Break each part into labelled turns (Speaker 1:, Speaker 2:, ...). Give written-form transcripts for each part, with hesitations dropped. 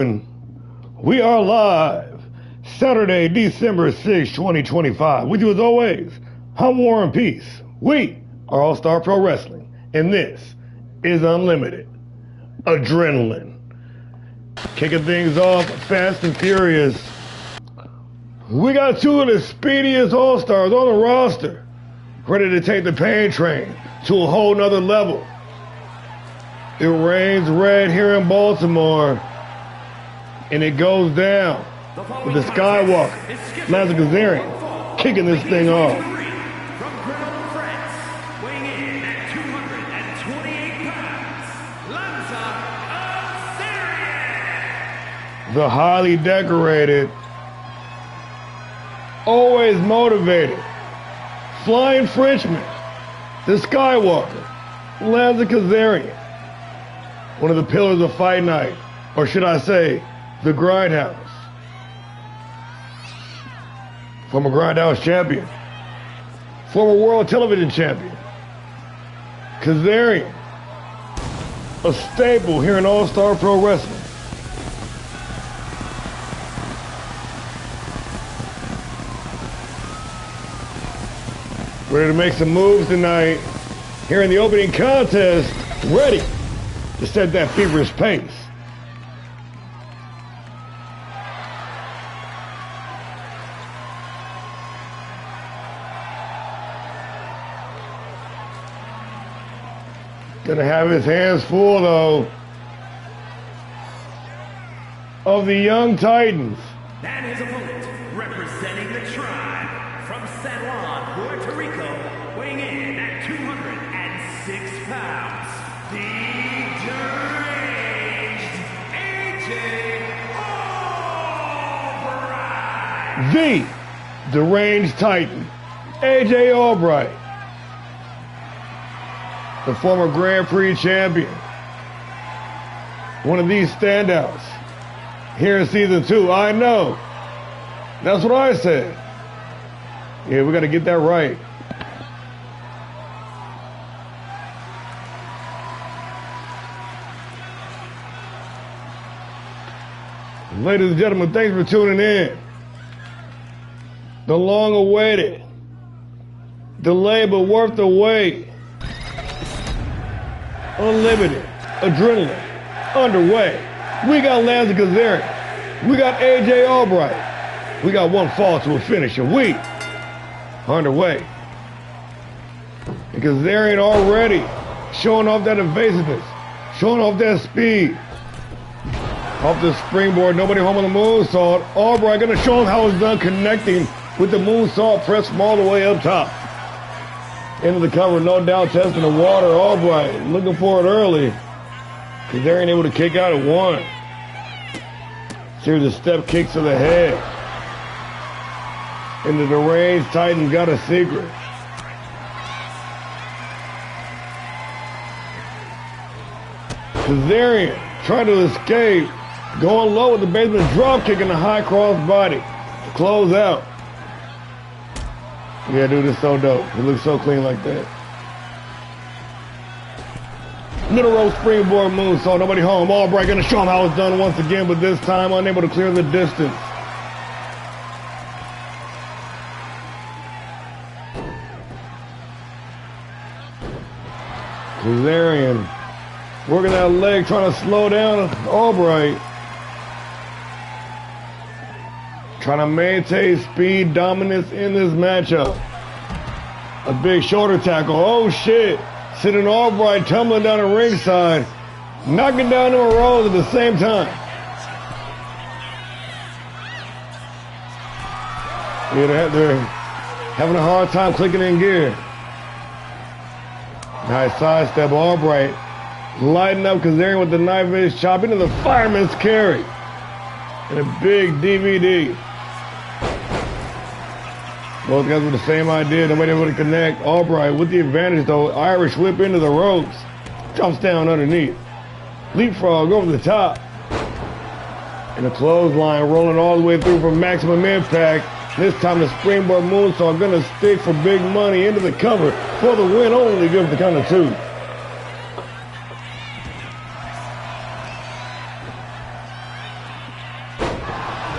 Speaker 1: We are live, Saturday, December 6, 2025. With you as always, I'm Warren Peace. We are Allstar Pro Wrestling, and this is Unlimited Adrenaline. Kicking things off fast and furious. We got two of the speediest All-Stars on the roster, ready to take the pain train to a whole nother level. It rains red here in Baltimore, and it goes down with the Skywalker, Lazar Kazarian, kicking this thing off. The highly decorated, always motivated, flying Frenchman, the Skywalker, Lazar Kazarian, one of the pillars of Fight Night, or should I say, the Grindhouse. Former Grindhouse champion, former world television champion, Kazarian, a staple here in All-Star Pro Wrestling. Ready to make some moves tonight here in the opening contest, ready to set that feverish pace. Gonna have his hands full though of the young Titans.
Speaker 2: And his opponent, representing the tribe from San Juan, Puerto Rico, weighing in at 206 pounds, the deranged AJ Albright.
Speaker 1: The deranged Titan, AJ Albright, the former Grand Prix champion, one of these standouts here in season 2. I know. That's what I said. Yeah, we got to get that right. Ladies and gentlemen, thanks for tuning in. The long-awaited, delayed but worth the wait, Unlimited Adrenaline underway. We got Lazar Kazarian. We got AJ Albright. We got one fall to a finish, and we underway. And Kazarian already showing off that evasiveness, showing off that speed. Off the springboard, nobody home on the moonsault. Albright gonna show him how it's done, connecting with the moonsault press from all the way up top. Into the cover, no doubt, testing the water. Albright looking for it early. Kazarian able to kick out at one. Series of step kicks to the head. And the deranged Titans got a secret. Kazarian trying to escape. Going low with the basement drop kick and the high cross body. To close out. Yeah, dude, it's so dope. It looks so clean like that. Middle row springboard moonsault, nobody home. Albright gonna show him how it's done once again, but this time unable to clear the distance. Kazarian working that leg, trying to slow down Albright. Trying to maintain speed dominance in this matchup. A big shoulder tackle. Oh shit. Sitting Albright tumbling down the ringside. Knocking down them rolls at the same time. Yeah, they're having a hard time clicking in gear. Nice sidestep. Albright lighting up Kazarian with the knife edge chop into the fireman's carry. And a big DVD. Both guys with the same idea, nobody able to connect. Albright with the advantage though, Irish whip into the ropes. Jumps down underneath. Leapfrog over the top. And a clothesline rolling all the way through for maximum impact. This time the springboard moonsault gonna stick for big money into the cover for the win, only good for the count of two.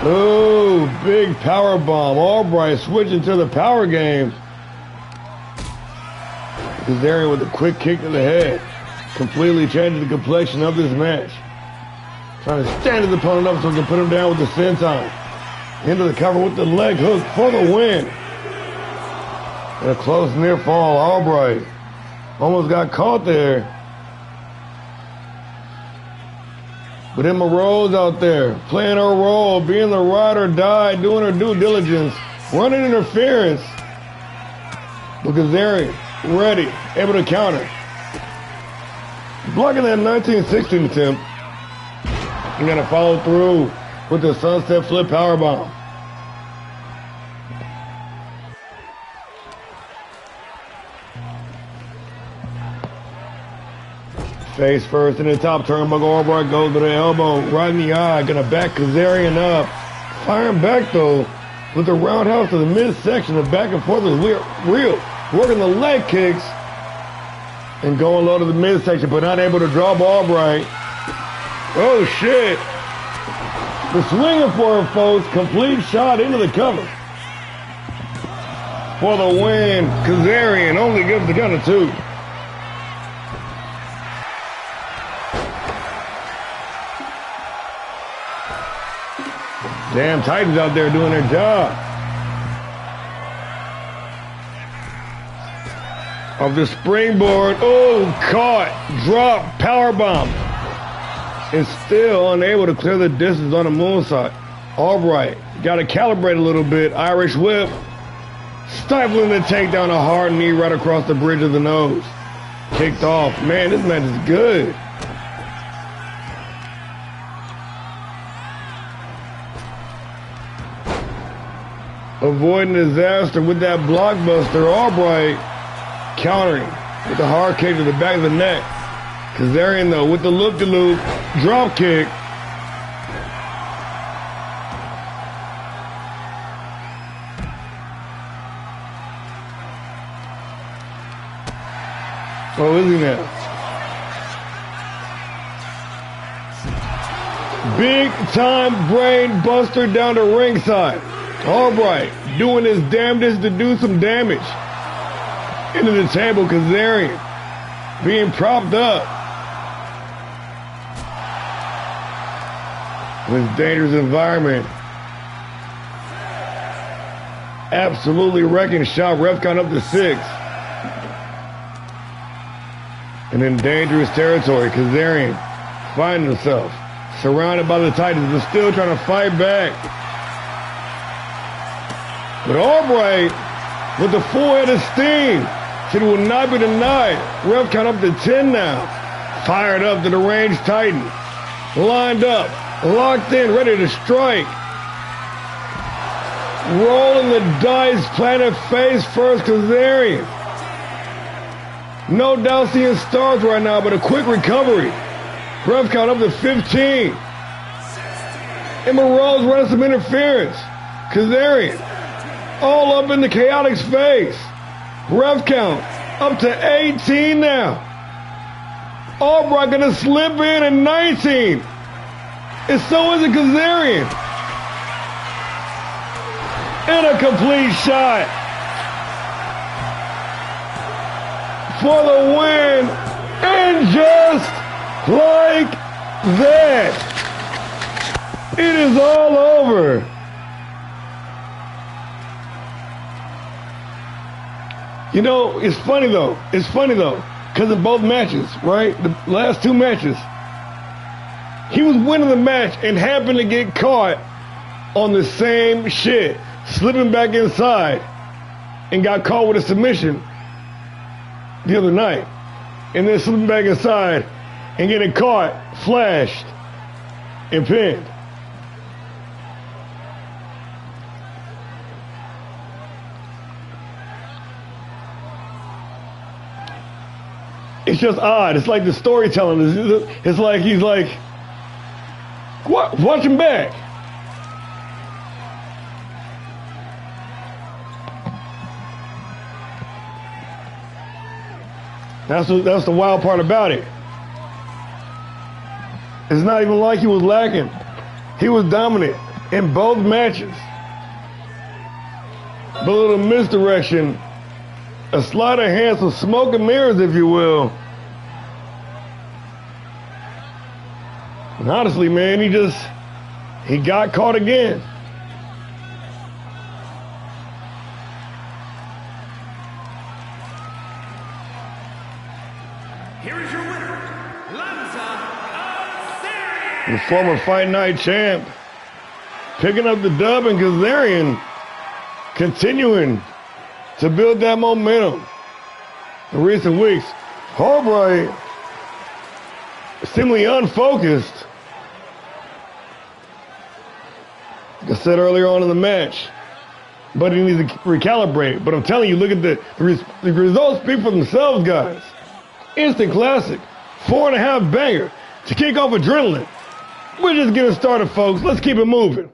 Speaker 1: Oh, big power bomb. Albright switching to the power game. Kazarian with a quick kick to the head. Completely changing the complexion of this match. Trying to stand his opponent up so he can put him down with the senton. Into the cover with the leg hook for the win. And a close near fall. Albright almost got caught there. But Emma Rose out there playing her role, being the ride or die, doing her due diligence, running interference. But Kazarian ready, able to counter. Blocking that 1916 attempt. And gonna follow through with the sunset flip powerbomb. Face first in the top turnbuckle. Albright goes to the elbow, right in the eye. Gonna back Kazarian up. Firing back though with the roundhouse to the midsection. The back and forth is real. Working the leg kicks and going low to the midsection, but not able to drop Albright. Oh shit! The swinging for her, folks. Complete shot into the cover. For the win, Kazarian only gives the count of 2. Damn Titans out there doing their job. Of the springboard. Oh, caught. Drop. Powerbomb. And still unable to clear the distance on the moonsault. Albright got to calibrate a little bit. Irish whip. Stifling the takedown. A hard knee right across the bridge of the nose. Kicked off. Man, this match is good. Avoiding disaster with that blockbuster. Albright countering with the hard kick to the back of the neck. Kazarian though with the loop-de-loop drop kick. Oh, is he now? Big time brain buster down to ringside. Albright doing his damnedest to do some damage. Into the table, Kazarian being propped up. This dangerous environment. Absolutely wrecking shop. Ref count up to 6. And in dangerous territory, Kazarian finding himself surrounded by the Titans, but still trying to fight back. But Albright, with the full head of steam, said it will not be denied. Ref count up to 10 now. Fired up to the range Titan. Lined up, locked in, ready to strike. Rolling the dice, planted face first, Kazarian. No doubt seeing stars right now, but a quick recovery. Ref count up to 15. Emma Rose running some interference. Kazarian all up in the Chaotic's face. Ref count up to 18 now. Albright gonna slip in at 19. And so is it Kazarian. And a complete shot for the win. And just like that, it is all over. You know, it's funny though, because in both matches, right, the last 2 matches, he was winning the match and happened to get caught on the same shit, slipping back inside, and got caught with a submission the other night, and then slipping back inside and getting caught, flashed, and pinned. It's just odd. It's like the storytelling. It's like he's like, what? Watch him back. That's the wild part about it. It's not even like he was lacking. He was dominant. in both matches. But a little misdirection, a sleight of hand, some smoke and mirrors, if you will. And honestly, man, he got caught again.
Speaker 2: Here is your winner, Allstar.
Speaker 1: The former Fight Night champ picking up the dub, and Kazarian continuing to build that momentum in recent weeks. Albright seemingly unfocused. Like I said earlier on in the match, but he needs to recalibrate. But I'm telling you, look at the results speak for themselves, guys. Instant classic, 4.5 banger to kick off Adrenaline. We're just getting started, folks. Let's keep it moving.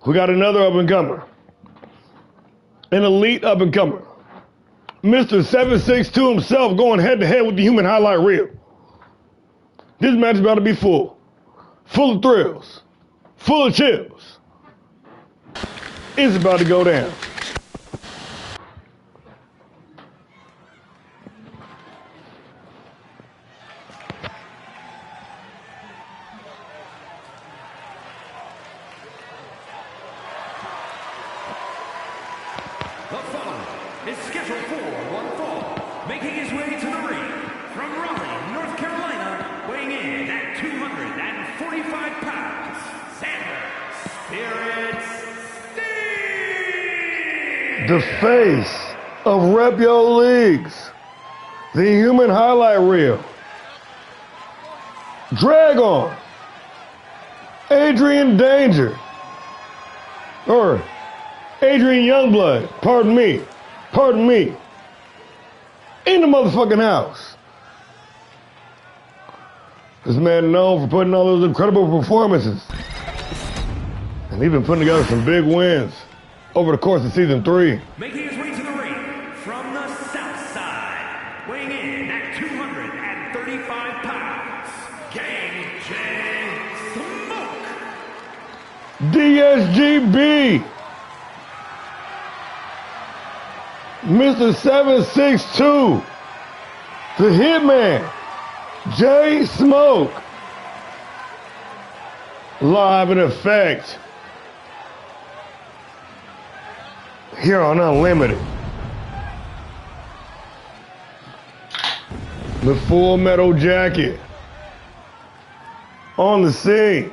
Speaker 1: We got another up-and-comer. An elite up-and-comer. Mr. 762 himself going head-to-head with the human highlight reel. This match is about to be full. Full of thrills. Full of chills. It's about to go down.
Speaker 2: The following is scheduled for one fall, making his way to the ring from Raleigh, North Carolina, weighing in at 245 pounds, Xander Spirit Steve!
Speaker 1: The face of Rep Your Leagues. The human highlight reel. Dragon. Adrian Danger. Or Adrian Youngblood. Pardon me. Pardon me. In the motherfucking house. This man known for putting all those incredible performances. And even putting together some big wins over the course of season 3.
Speaker 2: Making his way to the ring from the south side, weighing in at 235 pounds, Gang J Smoke.
Speaker 1: DSGB. Mr. 762. The Hitman. J Smoke. Live in effect. Here on Unlimited. The Full Metal Jacket. On the scene.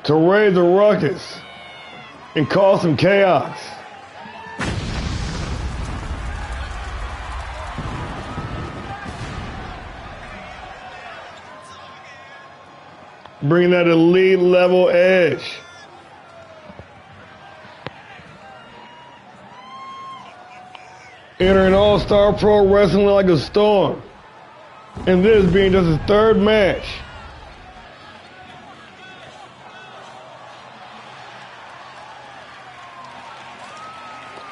Speaker 1: To raise a ruckus and cause some chaos. Bringing that elite level edge. Entering All-Star Pro Wrestling like a storm. And this being just his third match.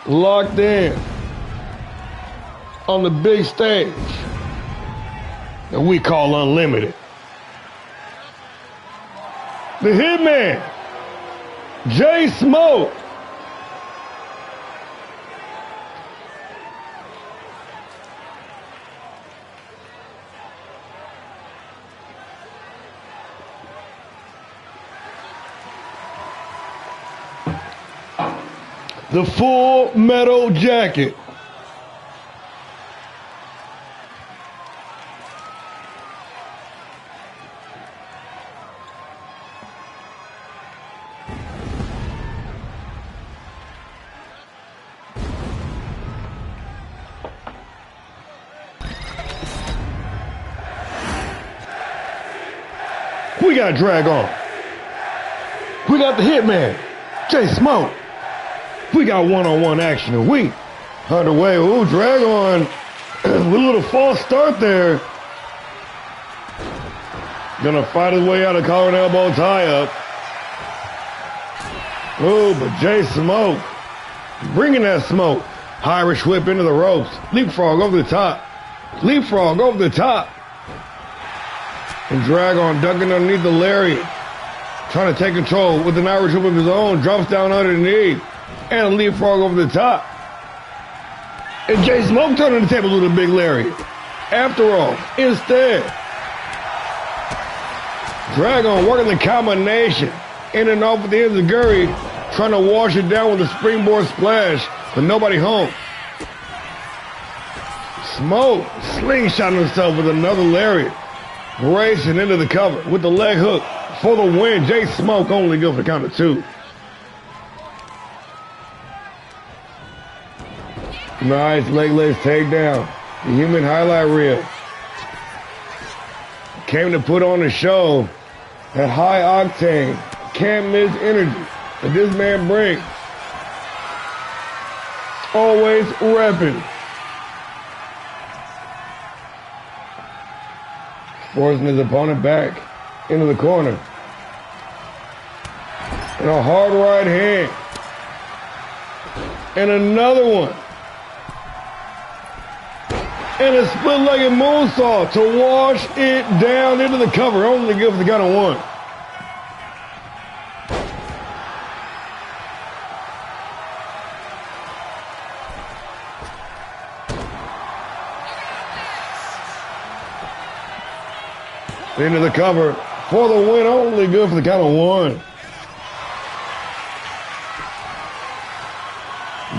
Speaker 1: Locked in on the big stage that we call Unlimited. The Hitman, J Smoke. The Full Metal Jacket. We got Dragon. We got the Hitman, J Smoke. We got one-on-one action, and we underway. Ooh, Dragon with a little false start there. Gonna fight his way out of collar and elbow tie-up. Oh, but Jay Smoke bringing that smoke. Irish whip into the ropes. Leapfrog over the top. Leapfrog over the top. And Dragon ducking underneath the lariat. Trying to take control with an Irish whip of his own. Drops down underneath. And a leapfrog over the top. And Jay Smoke turning the tables with a big lariat. After all, instead, Dragon working the combination. In and off with the enziguri. Trying to wash it down with a springboard splash. But nobody home. Smoke slingshotting himself with another lariat. Racing into the cover with the leg hook for the win. Jay Smoke only good for the count of 2. Nice leg lace takedown. The human highlight reel. Came to put on a show. That high octane, can't miss energy that this man brings. Always repping. Forcing his opponent back into the corner. And a hard right hand. And another one. And a split-legged moonsault to wash it down into the cover. Only good for the count of 1. Into the cover for the win, only good for the count of 1.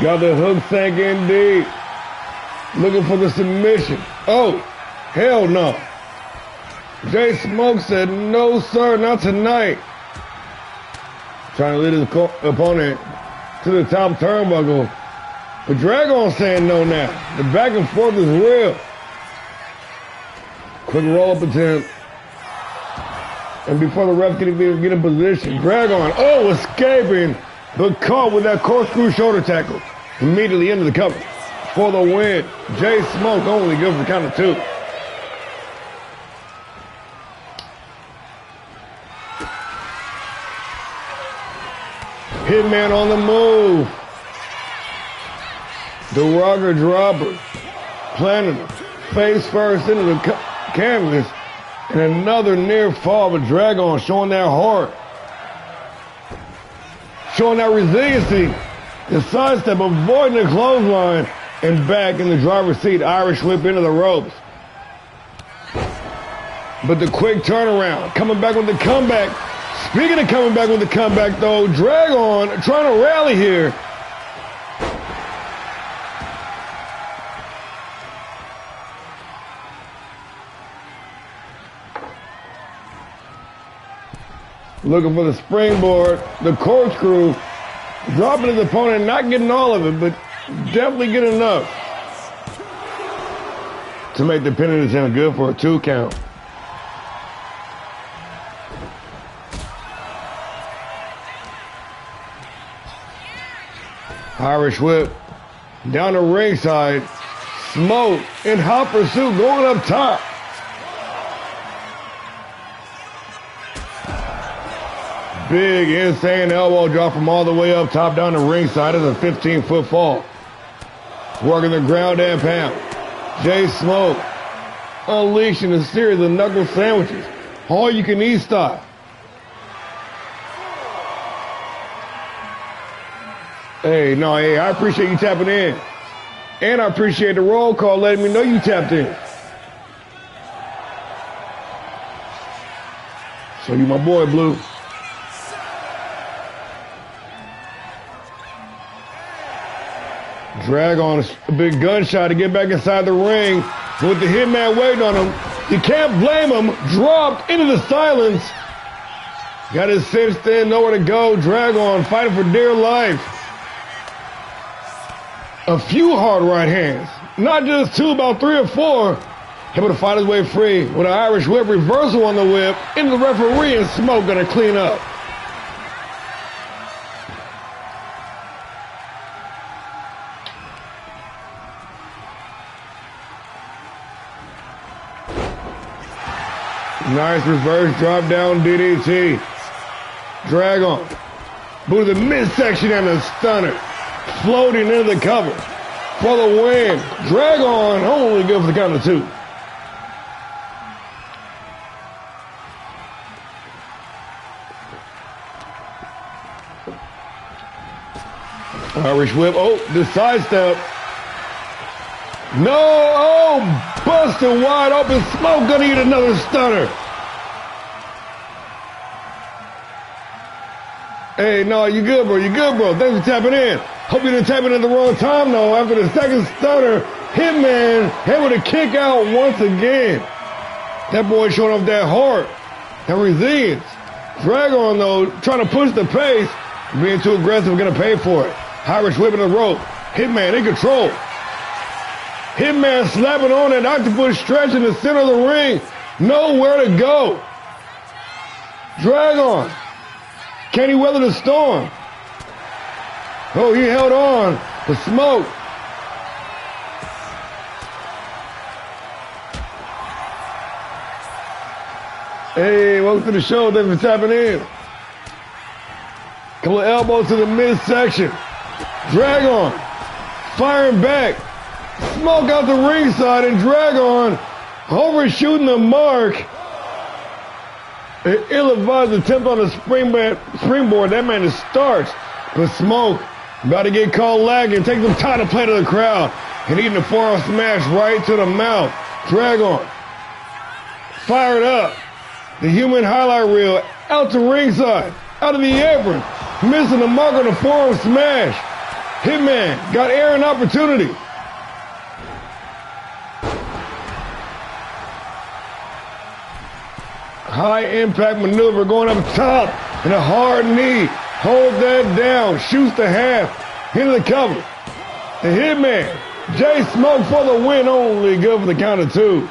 Speaker 1: Got the hook sank in deep. Looking for the submission. Oh, hell no. Jay Smoke said, no sir, not tonight. Trying to lead his opponent to the top turnbuckle. But Dragon saying no now. The back and forth is real. Quick roll-up attempt. And before the ref can even get in position, Dragon, escaping, but caught with that corkscrew shoulder tackle. Immediately into the cover. For the win, Jay Smoke only good for the count of 2. Hitman on the move. The rocker dropper. Planting him face first into the canvas. And another near fall, but Dragon showing that heart. Showing that resiliency. The sidestep, avoiding the clothesline. And back in the driver's seat, Irish whip into the ropes. But the quick turnaround, coming back with the comeback. Speaking of coming back with the comeback, though, Dragon trying to rally here. Looking for the springboard, the corkscrew, dropping his opponent, not getting all of it, but definitely getting enough to make the pin attempt good for a 2 count. Irish whip down the ringside. Smoke in hot pursuit going up top. Big, insane elbow drop from all the way up top down the ringside as a 15-foot fall. Working the ground and pound. Jay Smoke unleashing a series of knuckle sandwiches. All you can eat style. Hey, I appreciate you tapping in. And I appreciate the roll call letting me know you tapped in. So you my boy, Blue. Drag on a big gunshot to get back inside the ring with the hitman waiting on him. You can't blame him. Dropped into the silence. Got his cinched in, nowhere to go. Drag on fighting for dear life. A few hard right hands. Not just 2, about 3 or 4. Able to fight his way free with an Irish whip reversal on the whip. Into the referee and Smoke gonna clean up. Nice reverse drop down DDT. Drag on. Move to the midsection and a stunner. Floating into the cover for the win. Drag on, only good for the count of 2. Irish whip. Oh, the sidestep. No. Oh, busted wide open. Smoke gonna eat another stunner. Hey, no, you good, bro. You good, bro. Thanks for tapping in. Hope you didn't tap in at the wrong time, though. After the second stunner, Hitman able to kick out once again. That boy showing off that heart, that resilience. Dragon, though, trying to push the pace. Being too aggressive, gonna pay for it. Irish whipping the rope. Hitman in control. Hitman slapping on that octopus stretch in the center of the ring. Nowhere to go. Dragon. Can he weather the storm? Oh, he held on. The smoke. Hey, welcome to the show. Thanks for tapping in. Couple of elbows to the midsection. Dragon firing back. Smoke out the ringside, and Dragon overshooting the mark. An ill-advised attempt on the springboard. That man is starched. But Smoke about to get called lagging. Take some time to play to the crowd. And eating the forearm smash right to the mouth. Dragon fired up. The human highlight reel out to ringside. Out of the apron. Missing the mark on the forearm smash. Hitman got air and opportunity. High impact maneuver going up top and a hard knee. Hold that down. Shoots the half. Into the cover. The Hitman. Jay Smoke for the win. Only good for the count of 2.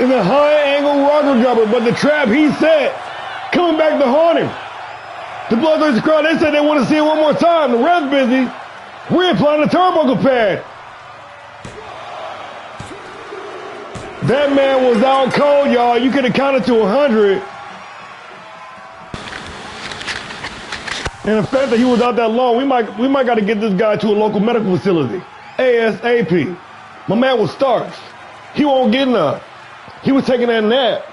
Speaker 1: In the high angle rocker dropper, but the trap he set coming back to haunt him. The bloodthirsty crowd, they said they want to see it one more time. The ref's busy. Reapplying the turnbuckle pad. That man was out cold, y'all. You could have counted to 100. And the fact that he was out that long, we might got to get this guy to a local medical facility. ASAP. My man was starched. He won't get enough. He was taking that nap.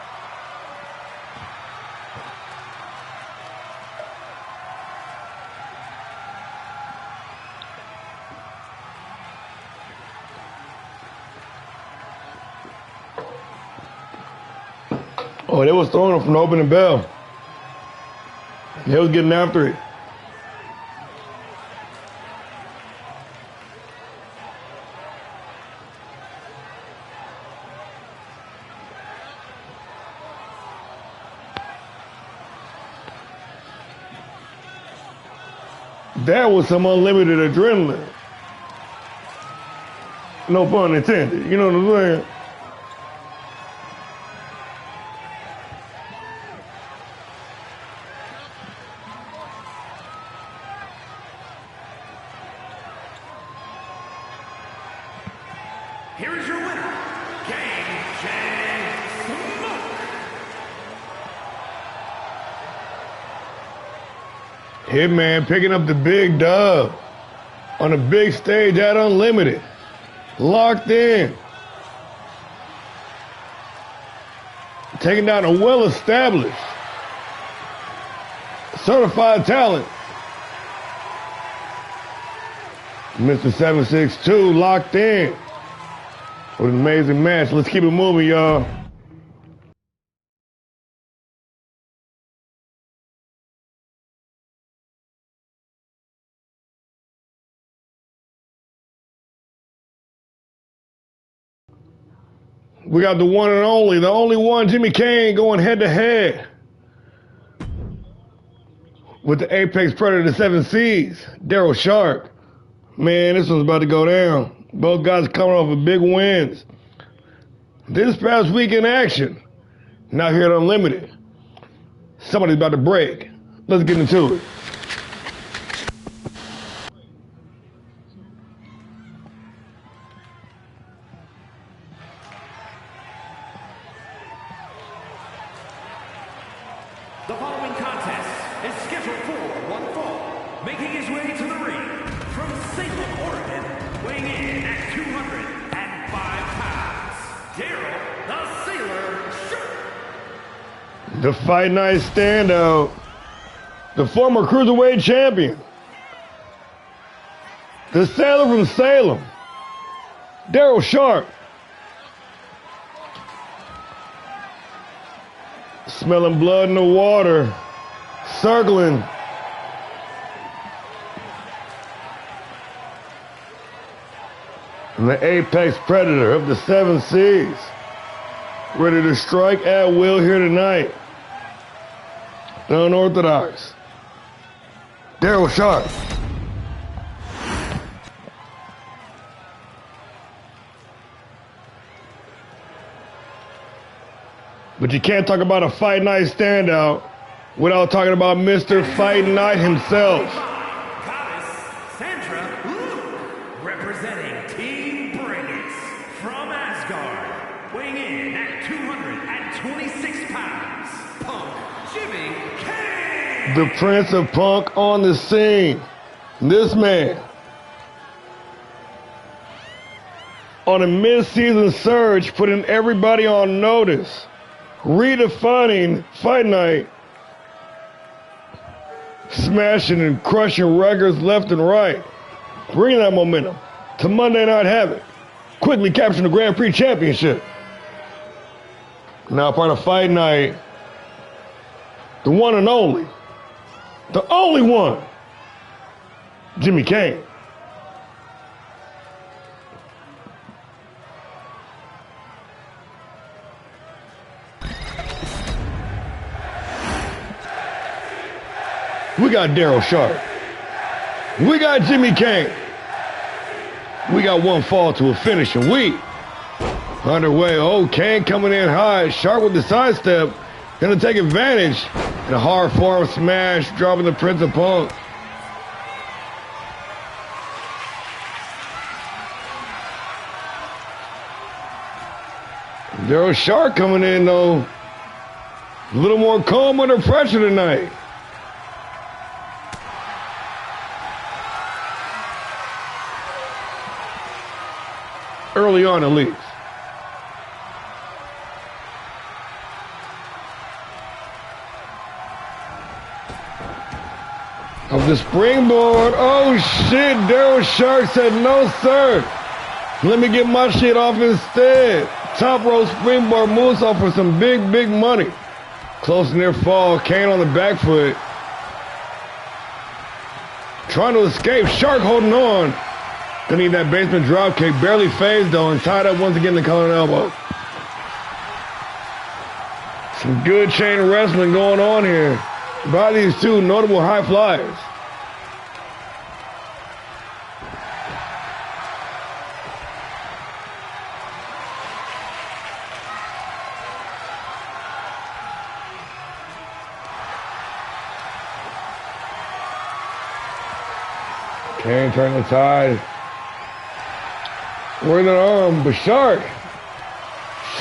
Speaker 1: Oh, they was throwing him from the opening bell. They was getting after it. That was some unlimited adrenaline. No pun intended. You know what I'm saying?
Speaker 2: Here is your winner, Jay Smoke.
Speaker 1: Hitman picking up the big dub on a big stage at Unlimited. Locked in. Taking down a well-established, certified talent. Mr. 762 locked in. What an amazing match. Let's keep it moving, y'all. We got the one and only, the only one, Jimmy Kane, going head-to-head with the Apex Predator 7 Seas, Daryl Sharp. Man, this one's about to go down. Both guys coming off of big wins. This past week in action. Now here at Unlimited. Somebody's about to break. Let's get into it.
Speaker 2: The following contest is scheduled for one fall. Making his way to the ring from Salem, Oregon, weighing in at 205 pounds, Daryl the Sailor Shark.
Speaker 1: The Fight Night standout, the former Cruiserweight champion, the Sailor from Salem, Daryl Shark. Smelling blood in the water, circling. And the apex predator of the 7 seas, ready to strike at will here tonight. The unorthodox, Daryl Shark. But you can't talk about a Fight Night standout without talking about Mr. Fight Night himself.
Speaker 2: Goddess Sandra Luke, representing Team Briggs from Asgard, weighing in at 226 pounds, Punk Jimmy Kane.
Speaker 1: The Prince of Punk on the scene. This man, on a mid-season surge, putting everybody on notice, redefining Fight Night, smashing and crushing records left and right, bringing that momentum to Monday Night Havoc, quickly capturing the Grand Prix Championship. Now part of Fight Night, the one and only, the only one, Jimmy Kane. We got Daryl Shark. We got Jimmy Kane. We got one fall to a finish, and we underway. Oh, Kane coming in high. Shark with the sidestep. Gonna take advantage. And a hard form smash, dropping the Prince of Punk. Daryl Shark coming in, though. A little more calm under pressure tonight. Early on, at least. Of the springboard. Oh, shit. Daryl Shark said, no, sir. Let me get my shit off instead. Top rope springboard moonsault for some big, big money. Close near fall. Kane on the back foot. Trying to escape. Shark holding on. Gonna need that basement drop kick. Barely phased though, and tied up once again in the collar and elbow. Some good chain wrestling going on here by these two notable high flyers. Kane turning the tide. Working an arm, but Shark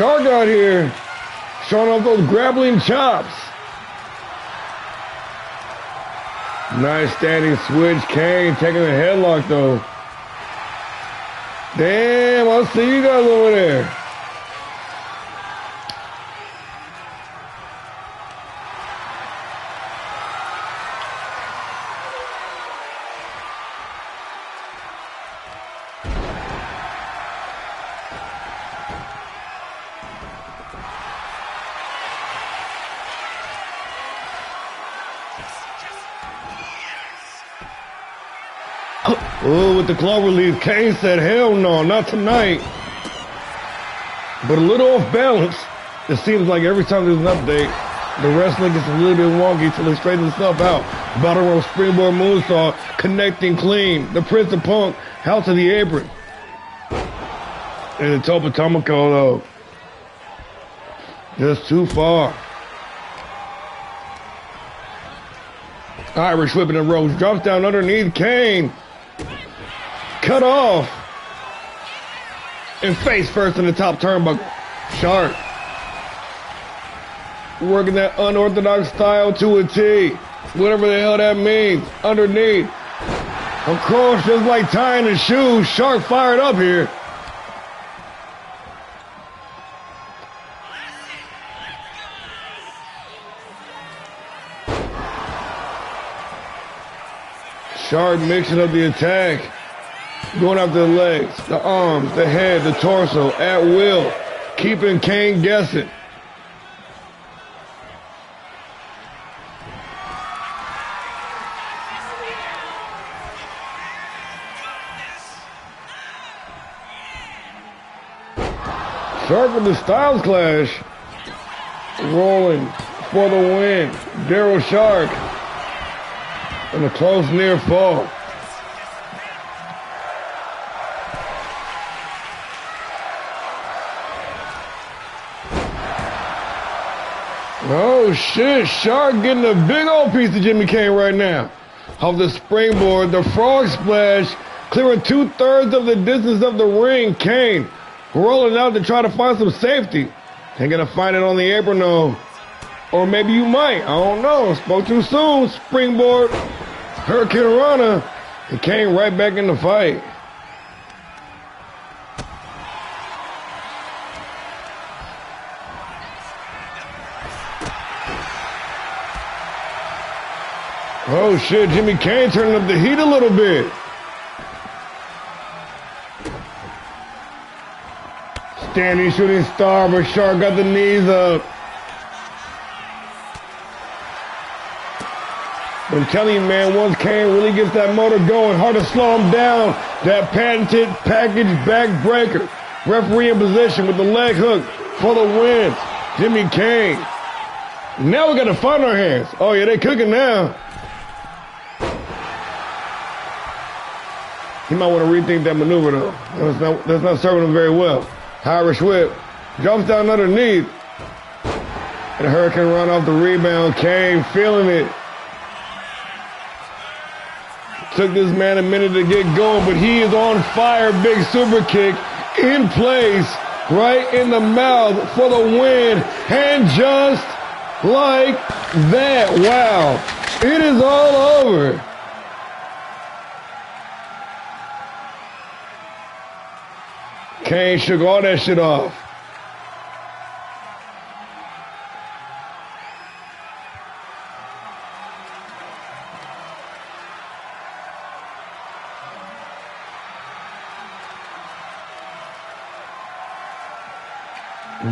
Speaker 1: out here showing off those grappling chops. Nice standing switch. Kane taking a headlock though. Damn, I see you guys over there. Oh, with the clover leaf, Kane said, hell no, not tonight. But a little off balance. It seems like every time there's an update, the wrestling gets a little bit wonky till it straightens itself out. Bottom rope springboard moonsault, connecting clean. The Prince of Punk, out to the apron. And the Topa Tomoko though. Just too far. Irish whipping the ropes, drops down underneath Kane. Cut off. And face first in the top turnbuckle. Shark. Working that unorthodox style to a T. Whatever the hell that means. Underneath. Of course, just like tying his shoes, Shark fired up here. Shark mixing up the attack. Going after the legs, the arms, the head, the torso, at will. Keeping Kane guessing. Shark with the Styles Clash. Rolling for the win. Daryl Shark. And a close near fall. Oh shit, Shark getting a big old piece of Jimmy Kane right now. Off the springboard, the frog splash, clearing 2/3 of the distance of the ring. Kane rolling out to try to find some safety. Ain't gonna find it on the apron though. Or maybe you might, I don't know. Spoke too soon. Springboard, Hurricane Rana, and Kane right back in the fight. Oh shit, Jimmy Kane turning up the heat a little bit. Standing shooting star, but Shark got the knees up. I'm telling you, man, once Kane really gets that motor going, hard to slow him down. That patented package backbreaker. Referee in position with the leg hook for the win. Jimmy Kane. Now we got a fight on our hands. Oh yeah, they cooking now. He might want to rethink that maneuver though. That's not serving him very well. Irish whip. Jumps down underneath. And a Hurricane Run off the rebound. Kane feeling it. Took this man a minute to get going, but he is on fire. Big super kick in place. Right in the mouth for the win. And just like that. Wow. It is all over. Kane shook all that shit off.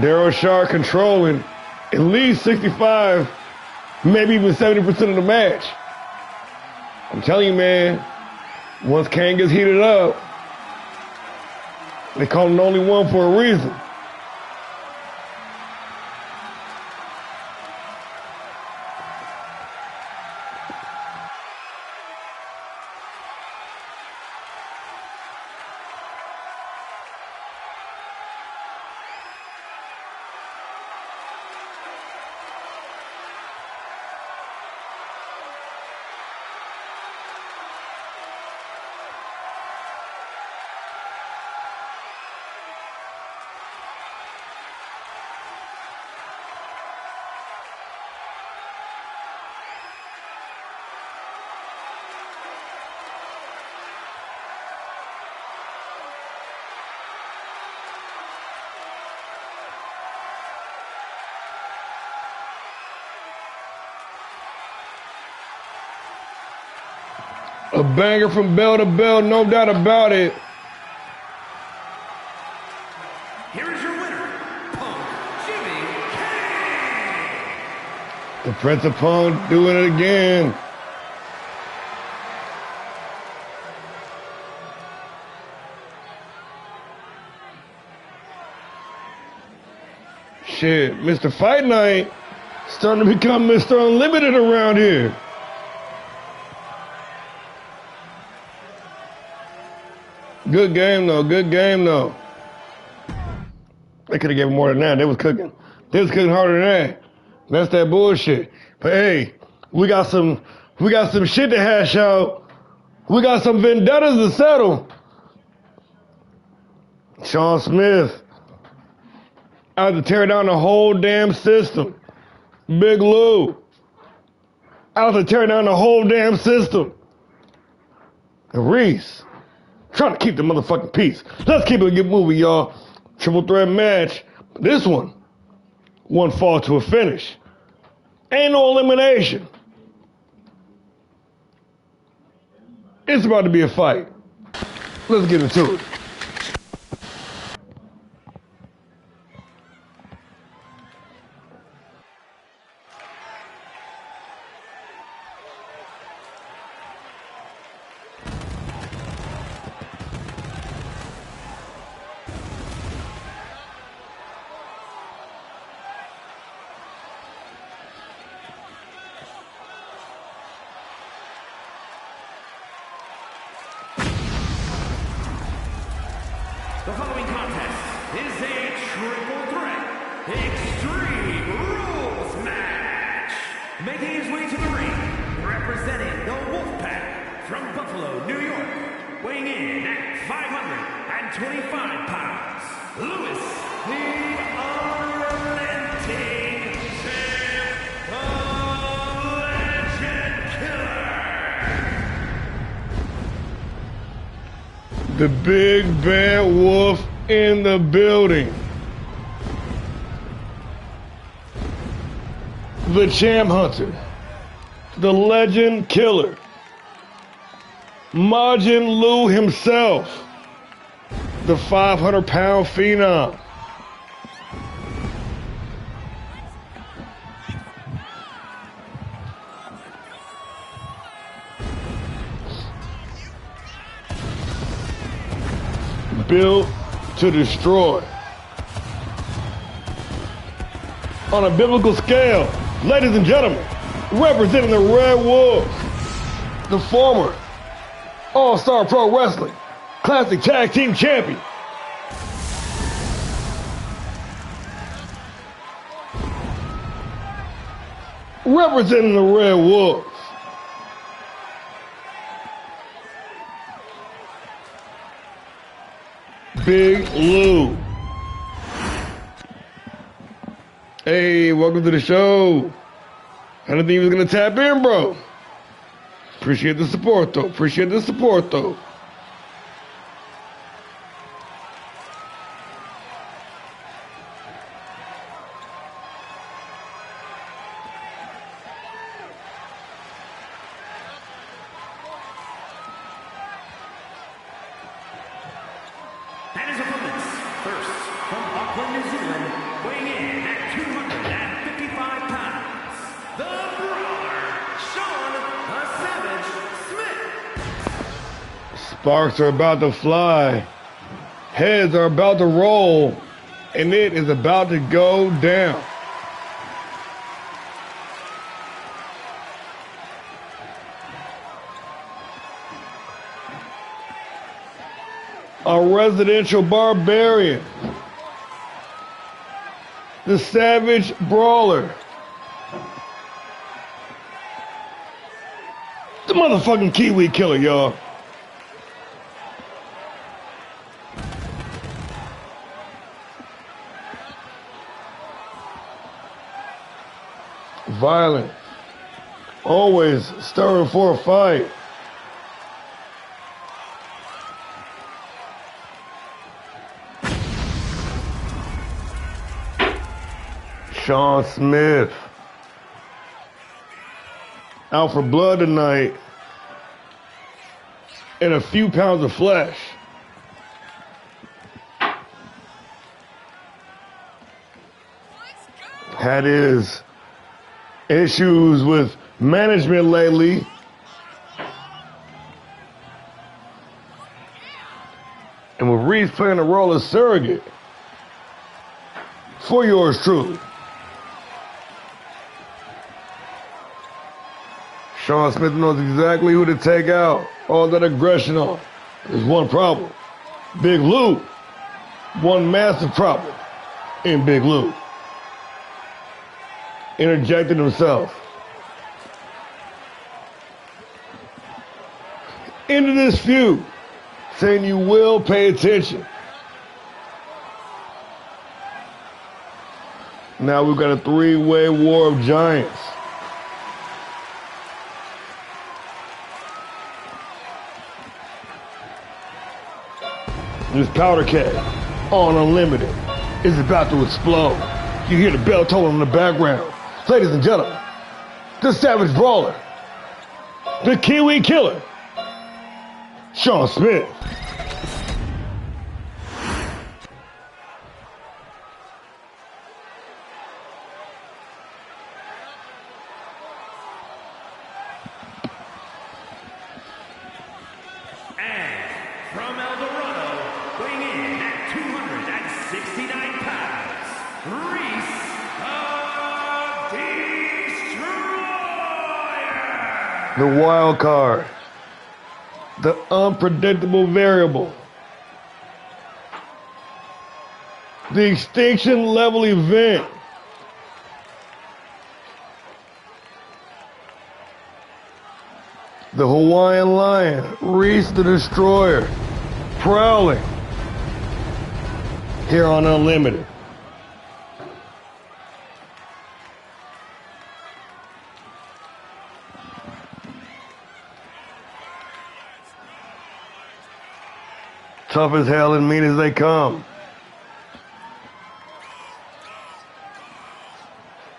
Speaker 1: Daryl Shark controlling at least 65, maybe even 70% of the match. I'm telling you, man, once Kane gets heated up, they call him the only one for a reason. A banger from bell to bell, no doubt about it.
Speaker 2: Here is your winner, Punk Jimmy Kane.
Speaker 1: The Prince of Punk doing it again. Shit, Mr. Fight Night starting to become Mr. Unlimited around here. Good game, though. Good game, though. They could have given more than that. They was cooking. They was cooking harder than that. That's that bullshit. But hey, we got some shit to hash out. We got some vendettas to settle. Sean Smith out to tear down the whole damn system. Big Lou. Out to tear down the whole damn system. And Reese. Trying to keep the motherfucking peace. Let's keep it moving, y'all. Triple threat match. This one fall to a finish. Ain't no elimination. It's about to be a fight. Let's get into it.
Speaker 2: The following contest is a triple threat extreme rules match. Making his way to the ring, representing the Wolfpack from Buffalo, New York, weighing in at 525 pounds, Lewis the Unrelenting Champ, the Legend Killer.
Speaker 1: The big bad wolf in the building. The champ hunter. The legend killer. Majin Lou himself. The 500-pound phenom. Built to destroy. On a biblical scale, ladies and gentlemen, representing the Red Wolves, the former All-Star Pro Wrestling Classic Tag Team Champion, representing the Red Wolves, Big Lou. Hey, welcome to the show. I didn't think you was gonna tap in, bro. Appreciate the support, though.
Speaker 2: And his opponents, first from Auckland, New Zealand, weighing in at 255 pounds, the Brawler, Sean the Savage Smith.
Speaker 1: Sparks are about to fly. Heads are about to roll. And it is about to go down. A residential barbarian. The Savage Brawler. The motherfucking Kiwi Killer, y'all. Violent. Always stirring for a fight. Sean Smith. Out for blood tonight. And a few pounds of flesh. Had his issues with management lately. And with Reese playing the role of surrogate for yours truly. Sean Smith knows exactly who to take out all that aggression on. There's one problem. Big Lou. One massive problem in Big Lou. Interjected himself into this feud, saying you will pay attention. Now we've got a three-way war of giants. This powder keg on Unlimited is about to explode. You hear the bell tolling in the background. Ladies and gentlemen, the Savage Brawler, the Kiwi Killer, Sean Smith.
Speaker 2: From El Dorado, weighing in at 269 pounds, Reese of Destroyer!
Speaker 1: The wild card, the unpredictable variable, the extinction level event. The Hawaiian Lion, Reese the Destroyer, prowling here on Unlimited. Tough as hell and mean as they come.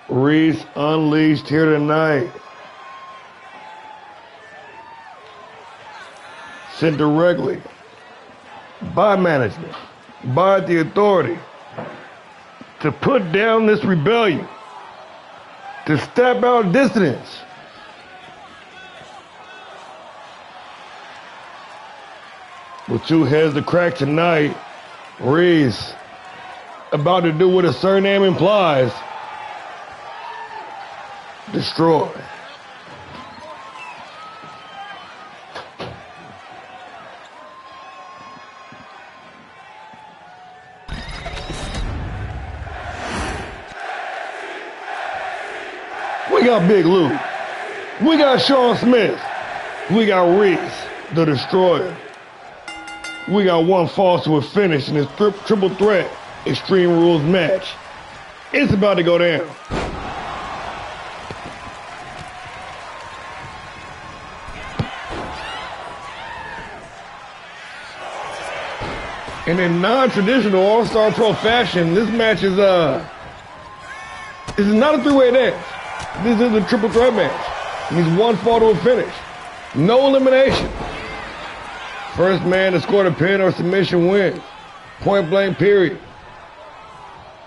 Speaker 1: Reese unleashed here tonight. Sent directly by management, by the authority, to put down this rebellion, to step out dissidents. With two heads to crack tonight, Reese about to do what his surname implies: destroy. We got Big Lou. We got Sean Smith. We got Reese, the Destroyer. We got one falls to a finish in this triple threat Extreme Rules match. It's about to go down. And in non-traditional All-Star Pro fashion, this match is not a three-way dance. This is a triple threat match. It needs one fall to a finish. No elimination. First man to score the pin or submission wins. Point blank, period.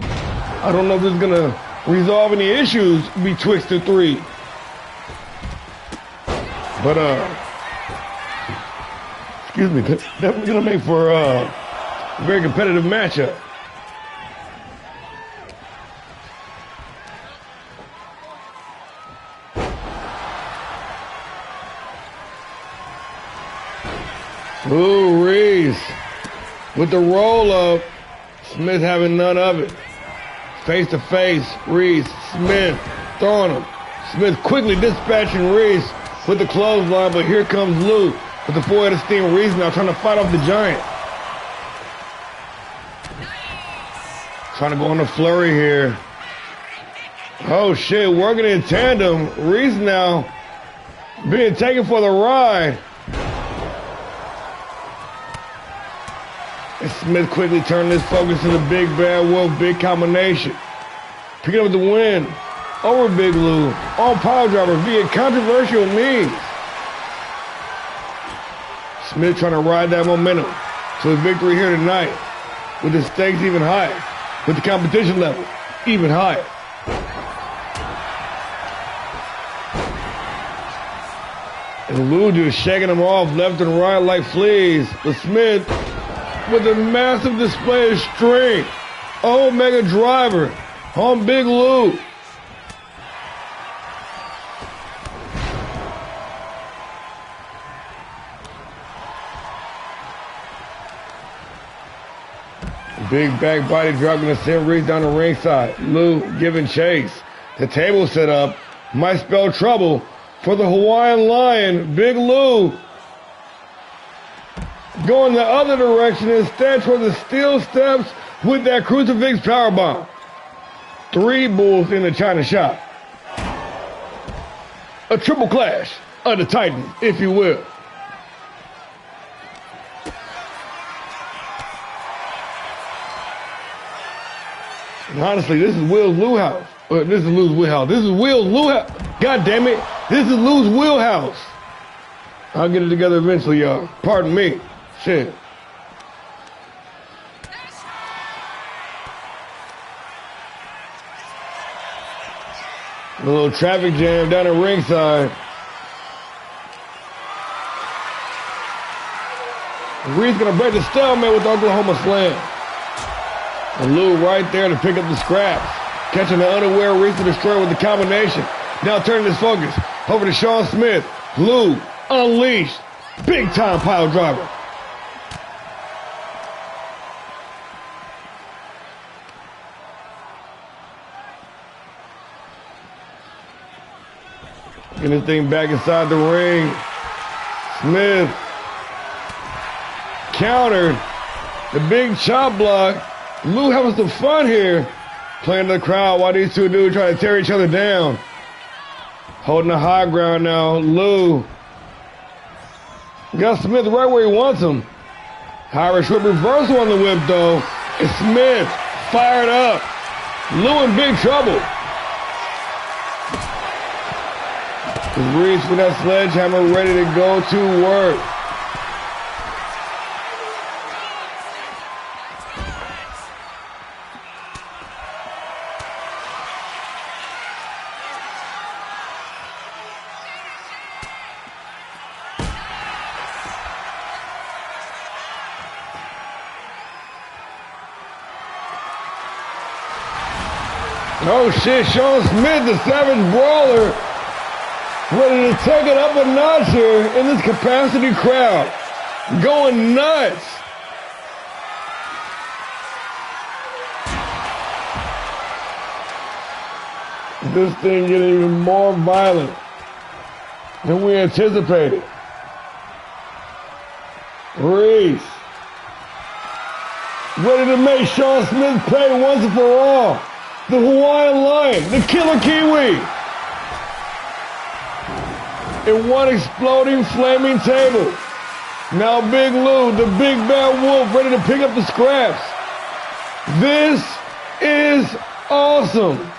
Speaker 1: I don't know if this is going to resolve any issues betwixt the three. But, excuse me, definitely going to make for a very competitive matchup. Ooh, Reese with the roll-up. Smith having none of it. Face to face, Reese, Smith throwing him. Smith quickly dispatching Reese with the clothesline, but here comes Lou with the four-headed steam. Reese now trying to fight off the giant. Trying to go on the flurry here. Oh shit, working in tandem. Reese now being taken for the ride. And Smith quickly turned his focus to the Big Bad Wolf, big combination. Picking up the win over Big Lou on power driver via controversial means. Smith trying to ride that momentum to his victory here tonight, with the stakes even higher, with the competition level even higher. And Lou just shaking them off left and right like fleas. But Smith with a massive display of strength. Omega driver on Big Lou. Big back body drop gonna send Reese down the ringside. Lou giving chase. The table set up might spell trouble for the Hawaiian Lion. Big Lou going the other direction instead toward the steel steps with that crucifix powerbomb. Three bulls in the China shop. A triple clash of the Titans, if you will. And honestly, this is Will's wheelhouse. This is Lou's wheelhouse. This is Will's wheelhouse. God damn it. This is Lou's wheelhouse. I'll get it together eventually, y'all. Pardon me. Shit. A little traffic jam down at ringside. Reed's gonna break the stalemate with the Oklahoma Slam. And Lou right there to pick up the scraps. Catching the unaware Reed to destroy with the combination. Now turning his focus over to Sean Smith. Lou unleashed. Big time pile driver. Getting this thing back inside the ring. Smith countered the big chop block. Lou having some fun here, playing the crowd while these two dudes try to tear each other down. Holding the high ground now. Lou got Smith right where he wants him. Irish whip reversal on the whip though. And Smith fired up. Lou in big trouble. Reach with that sledgehammer ready to go to work. Oh shit, Sean Smith, the Savage Brawler, ready to take it up a notch here in this capacity crowd. Going nuts. This thing getting even more violent than we anticipated. Reese ready to make Sean Smith pay once and for all. The Hawaiian Lion, the Killer Kiwi. In one exploding, flaming table. Now Big Lou, the big bad wolf, ready to pick up the scraps. This is awesome.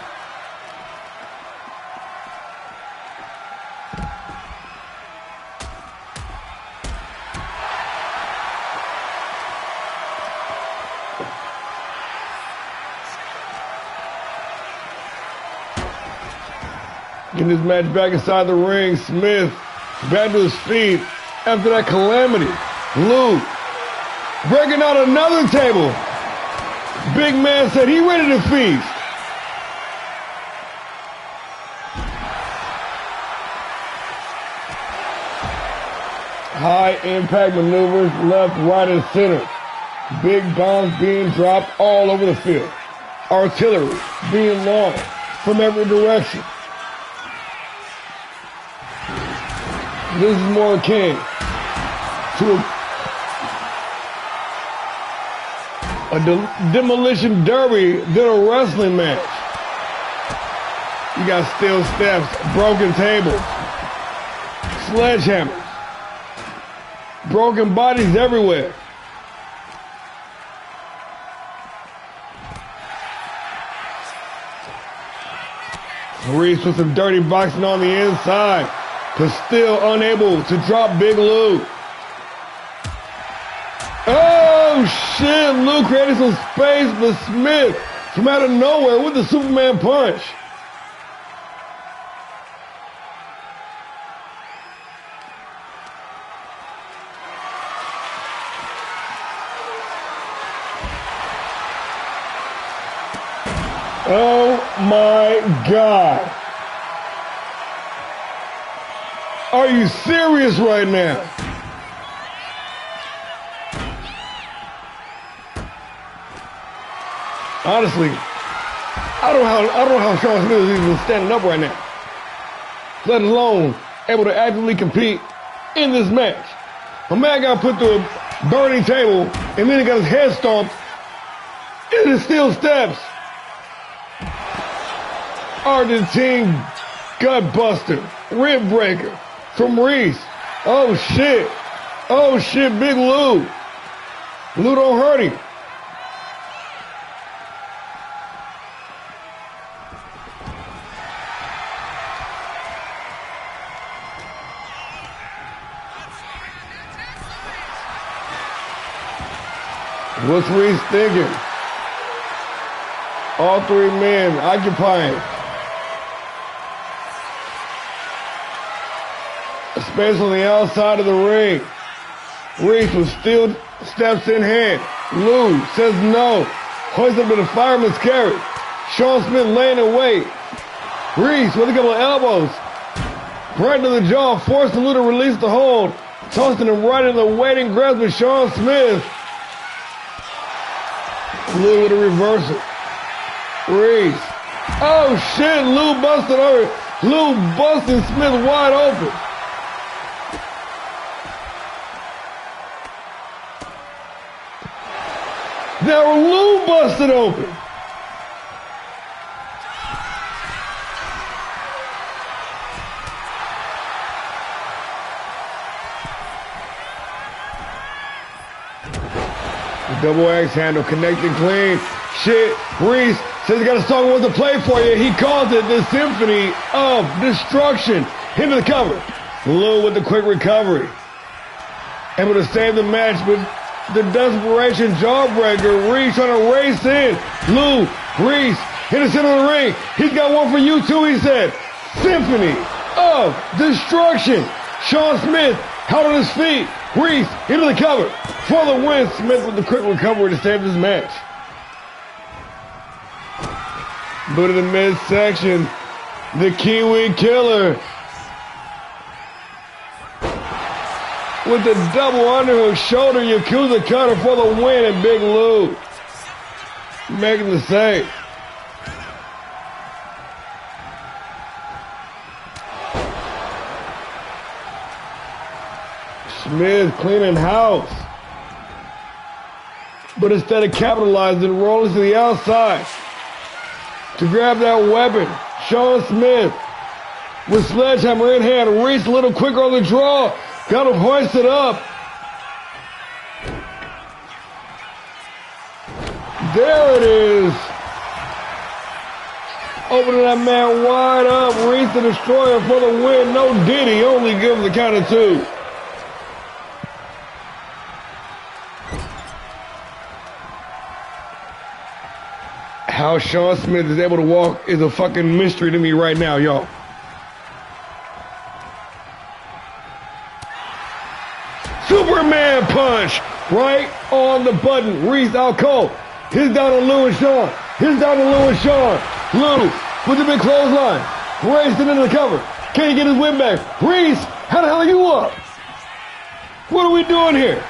Speaker 1: Getting this match back inside the ring. Smith back to his feet after that calamity. Lou breaking out another table. Big man said he ready to feast. High impact maneuvers left, right, and center. Big bombs being dropped all over the field. Artillery being launched from every direction. This is more akin to a demolition derby than a wrestling match. You got steel steps, broken tables, sledgehammers, broken bodies everywhere. Reese with some dirty boxing on the inside, but still unable to drop Big Lou. Oh shit, Lou created some space for Smith from out of nowhere with the Superman punch. Oh my God. Are you serious right now? Honestly, I don't know how Sean Smith is even standing up right now, let alone able to actively compete in this match. My man got put through a burning table, and then he got his head stomped into steel steps. Argentine gut buster, rib breaker from Reese. Oh shit. Oh shit, Big Lou. Lou don't hurt him. What's Reese thinking? All three men occupying. Space on the outside of the ring. Reese with steel steps in hand. Lou says no. Hoists up to the fireman's carry. Sean Smith laying in wait. Reese with a couple of elbows. Right to the jaw, forcing Lou to release the hold. Tossing him right in the waiting grasp with Sean Smith. Lou with a reversal. Reese. Oh shit, Lou busted over. Lou busting Smith wide open. Now Lou busted open. Double axe handle connected clean. Shit, Reese says he got a song he wants to play for you. He calls it the Symphony of Destruction. Into the cover. Lou with the quick recovery. Able to save the match with the desperation jawbreaker. Reese trying to race in. Lou, Reese, in the center of the ring. He's got one for you too, he said. Symphony of Destruction. Sean Smith held on his feet. Reese into the cover. For the win, Smith with the quick recovery to save this match. But in the midsection, the Kiwi Killer with the double underhook shoulder Yakuza cutter for the win, and Big Lou making the save. Smith cleaning house. But instead of capitalizing, rolling to the outside to grab that weapon. Sean Smith with sledgehammer in hand. Reese a little quicker on the draw. Got him hoisted up. There it is. Opening that man wide up. Reese the Destroyer for the win. No Diddy, only give him the count of two. How Sean Smith is able to walk is a fucking mystery to me right now, y'all. Superman punch right on the button. Reese out cold. He's down on Lou and Sean. He's down on Lou and Sean. Lou with the big clothesline. Racing into the cover. Can't get his win back. Reese, how the hell are you up? What are we doing here?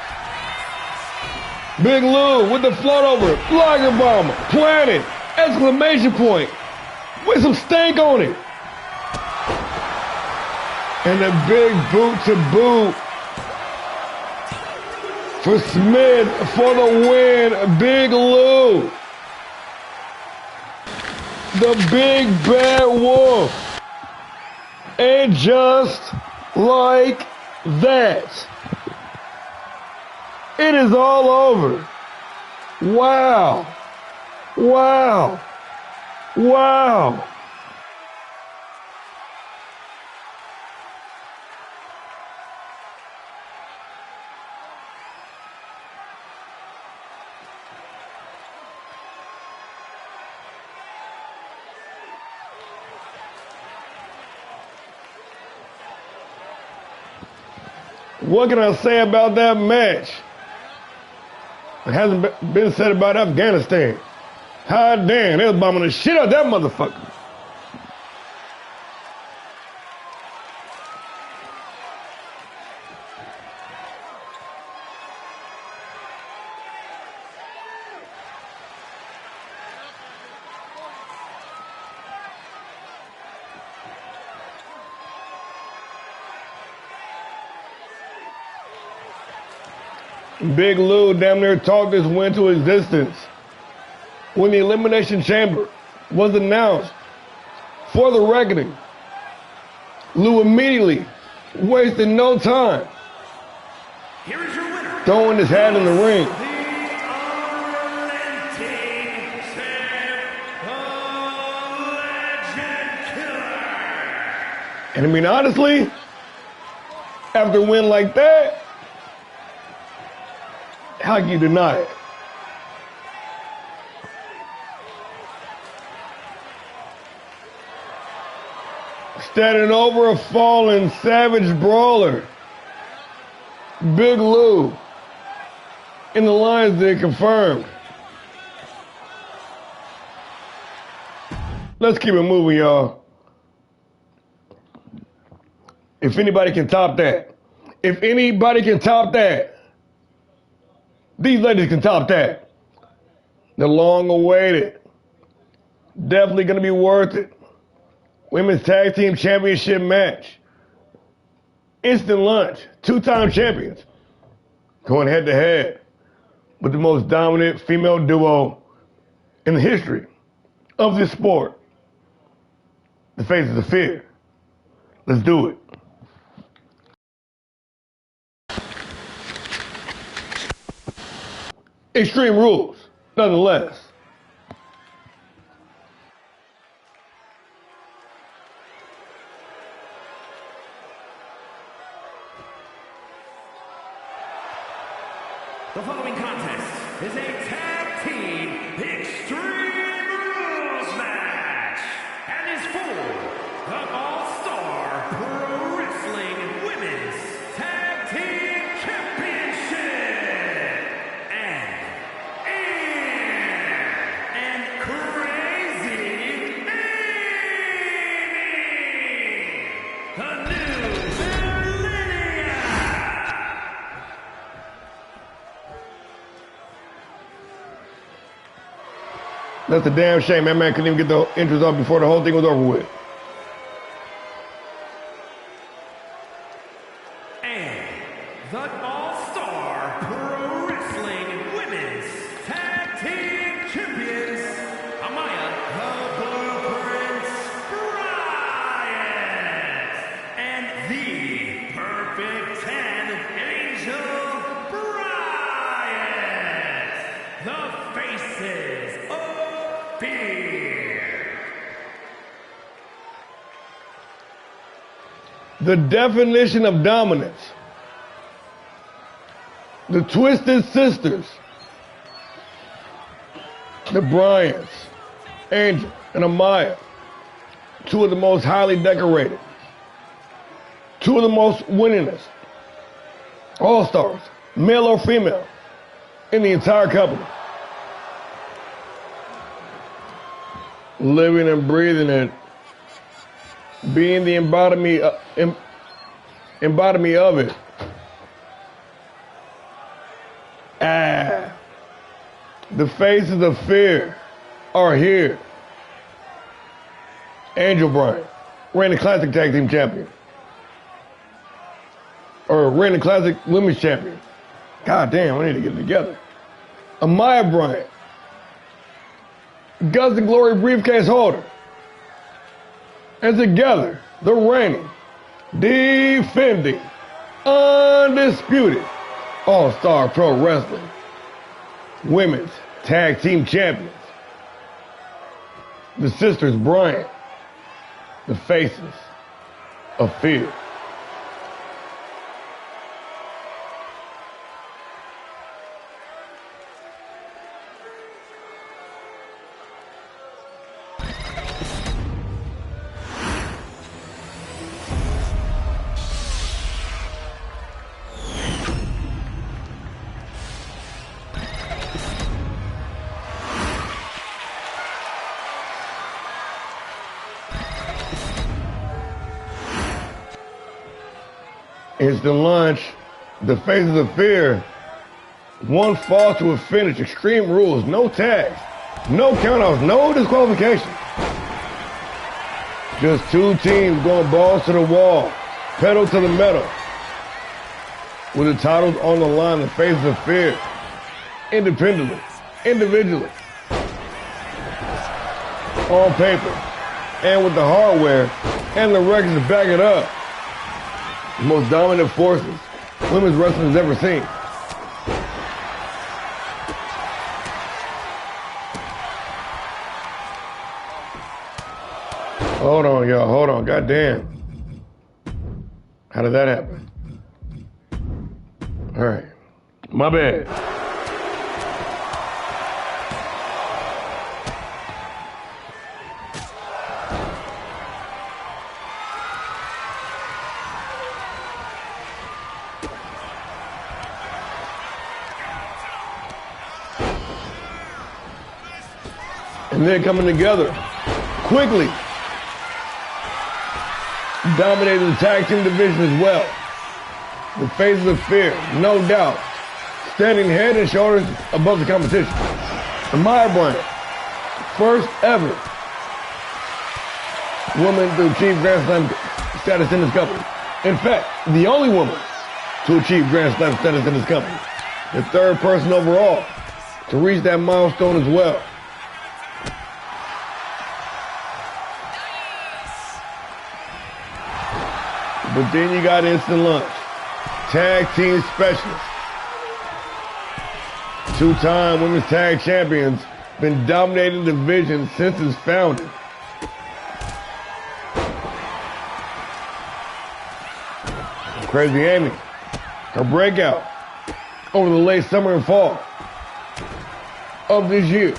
Speaker 1: Big Lou with the float over. Flagger bomber. Planted. Exclamation point. With some stank on it. And a big boot to boot. For Smith for the win. Big Lou. The big bad wolf. And just like that, it is all over. Wow. Wow. Wow. What can I say about that match? It hasn't been said about Afghanistan. Hot damn, they was bombing the shit out of that motherfucker. Big Lou damn near talked this win to existence when the Elimination Chamber was announced For the reckoning, Lou immediately wasted no time
Speaker 2: Here is your winner.
Speaker 1: throwing his hat in the ring. And I mean, honestly, after a win like that, how can you deny it? Standing over a fallen savage brawler, Big Lou, in the Lions Den confirmed. Let's keep it moving, y'all. If anybody can top that, if anybody can top that, these ladies can top that. The long-awaited, definitely going to be worth it. Women's Tag Team Championship match. Instant lunch, two-time champions, going head-to-head with the most dominant female duo in the history of this sport. The Faces of Fear. Let's do it. Extreme Rules, nonetheless.
Speaker 2: The following contest is a tag team Extreme Rules match and is for the Allstar Pro Wrestling Women's Tag Team Championship. And Crazy Amy, the new millennium.
Speaker 1: That's a damn shame. That man couldn't even get the entrance up before the whole thing was over with.
Speaker 2: And the All-Star Pro Wrestling Women's Tag Team Champions, Amaya the Blueprint Bryant and the Perfect 10 Angel Bryant, the Faces of Fear.
Speaker 1: The definition of dominance. The Twisted Sisters. The Bryants, Angel, and Amaya. Two of the most highly decorated. Two of the most winningest all-stars, male or female, in the entire company. Living and breathing it, being the embodiment of it. The Faces of Fear are here. Angel Bryant, reigning Classic Tag Team Champion. Or reigning Classic Women's Champion. God damn, I need to get it together. Amaya Bryant, Guts and Glory briefcase holder. And together, the reigning, defending, undisputed All-Star Pro Wrestling Women's Tag Team Champions. The Sisters Bryant, the Faces of Fear. Instant lunch, the Faces of Fear, one fall to a finish, Extreme Rules, no tags, no countouts, no disqualification. Just two teams going balls to the wall, pedal to the metal. With the titles on the line, the Faces of Fear, independently, individually, on paper, and with the hardware and the records to back it up. The most dominant forces women's wrestling has ever seen. Hold on, y'all. Hold on. Goddamn. How did that happen? All right. My bad. And then coming together quickly, dominating the tag team division as well. The faces of fear, no doubt, standing head and shoulders above the competition. The Maya Bryant, first ever woman to achieve Grand Slam status in this company. In fact, the only woman to achieve Grand Slam status in this company. The third person overall to reach that milestone as well. But then you got Instant Lunch, tag team specialist, two-time women's tag champions, been dominating the division since its founding. Crazy Amy, her breakout over the late summer and fall of this year,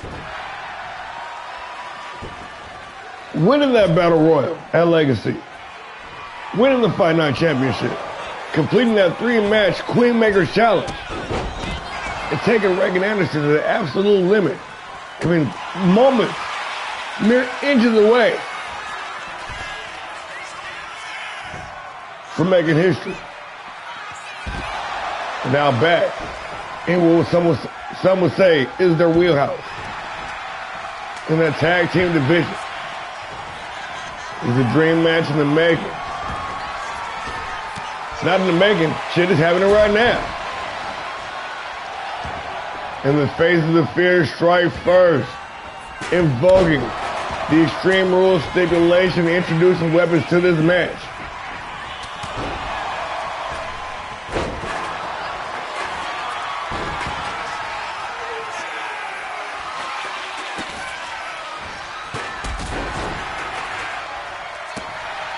Speaker 1: winning that Battle Royal at Legacy, winning the Fight Night Championship, completing that 3-match Queenmaker's Challenge, and taking Reagan Anderson to the absolute limit, coming moments, mere inches away from making history. Now back in what some would say is their wheelhouse in that tag team division. It's a dream match in the making. It's not in the making, shit is happening right now. And the faces of fear strike first, invoking the Extreme Rules stipulation, introducing weapons to this match.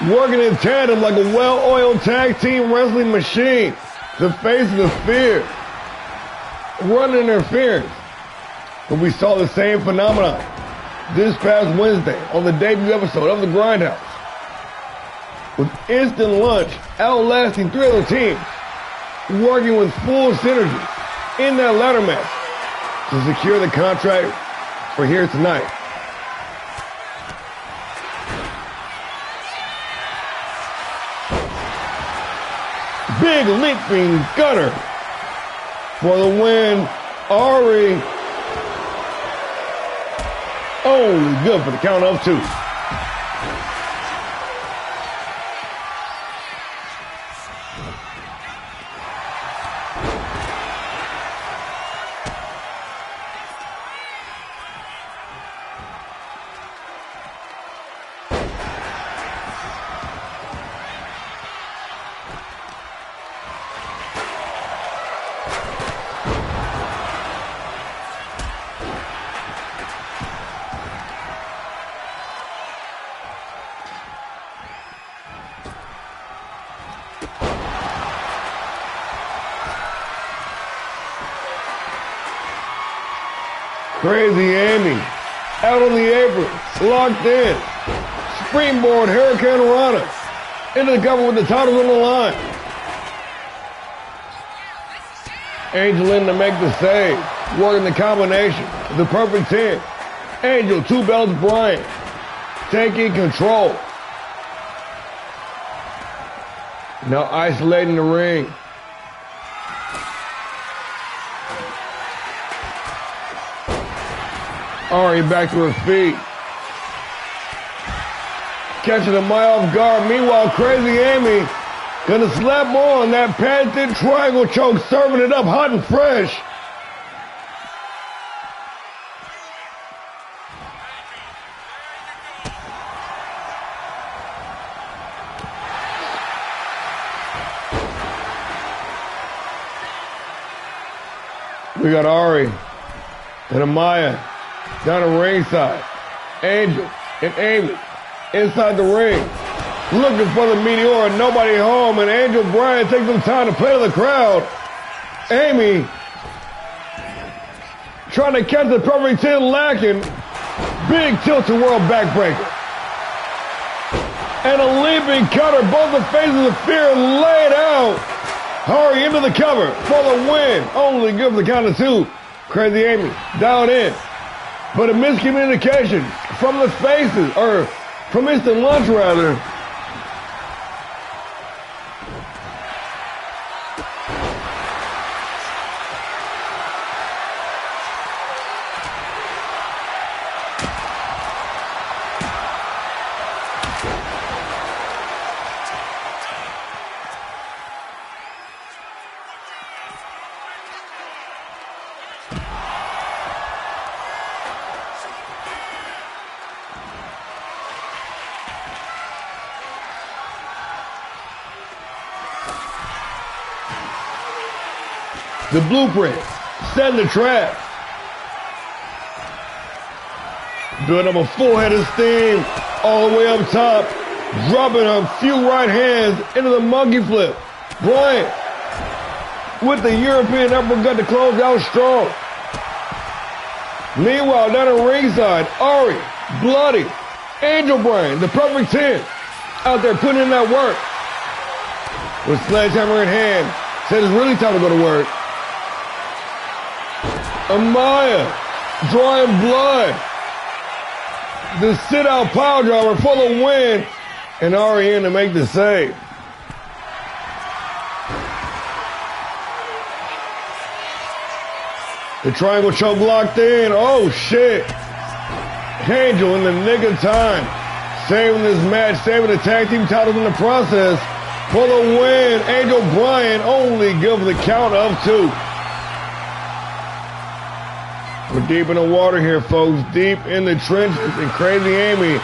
Speaker 1: Working in tandem like a well-oiled tag team wrestling machine. The faces of fear. Running interference. But we saw the same phenomenon this past Wednesday on the debut episode of The Grindhouse. With Instant Lunch outlasting 3 other teams, working with full synergy in that ladder match to secure the contract for Here Tonight. Big leaping gunner for the win. Ari only good for the count of 2. Crazy Amy, out on the apron, locked in. Springboard Hurricane Rana into the cover with the titles on the line. Angel in to make the save, working the combination, the perfect 10. Angel, 2 belts Bryant, taking control. Now isolating the ring. Ari back to her feet. Catching the Maya off guard. Meanwhile, Crazy Amy gonna slap on that patented triangle choke, serving it up hot and fresh. We got Ari and Amaya down the ringside. Angel and Amy inside the ring, looking for the Meteor. Nobody home, and Angel Bryan takes some time to play to the crowd. Amy trying to catch the perfect 10 lacking. Big tilt-a-whirl backbreaker. And a leaping cutter. Both the faces of fear laid out. Ari into the cover for the win. Only good for the count of 2. Crazy Amy down in. But a miscommunication from the faces, or from Instant Lunch rather. The blueprint, setting the trap. Building up a full head of steam all the way up top. Dropping a few right hands into the monkey flip. Bryant with the European uppercut to close out strong. Meanwhile, down at ringside, Ari, Bloody, Angel Bryan, the perfect 10, out there putting in that work. With sledgehammer in hand, said it's really time to go to work. Amaya drawing blood. The sit-out pile driver for the win. And Ari in to make the save. The triangle choke locked in. Oh, shit. Angel in the nick of time. Saving this match, saving the tag team titles in the process. For the win, Angel Bryan only give the count of 2. We're deep in the water here, folks. Deep in the trenches. And Crazy Amy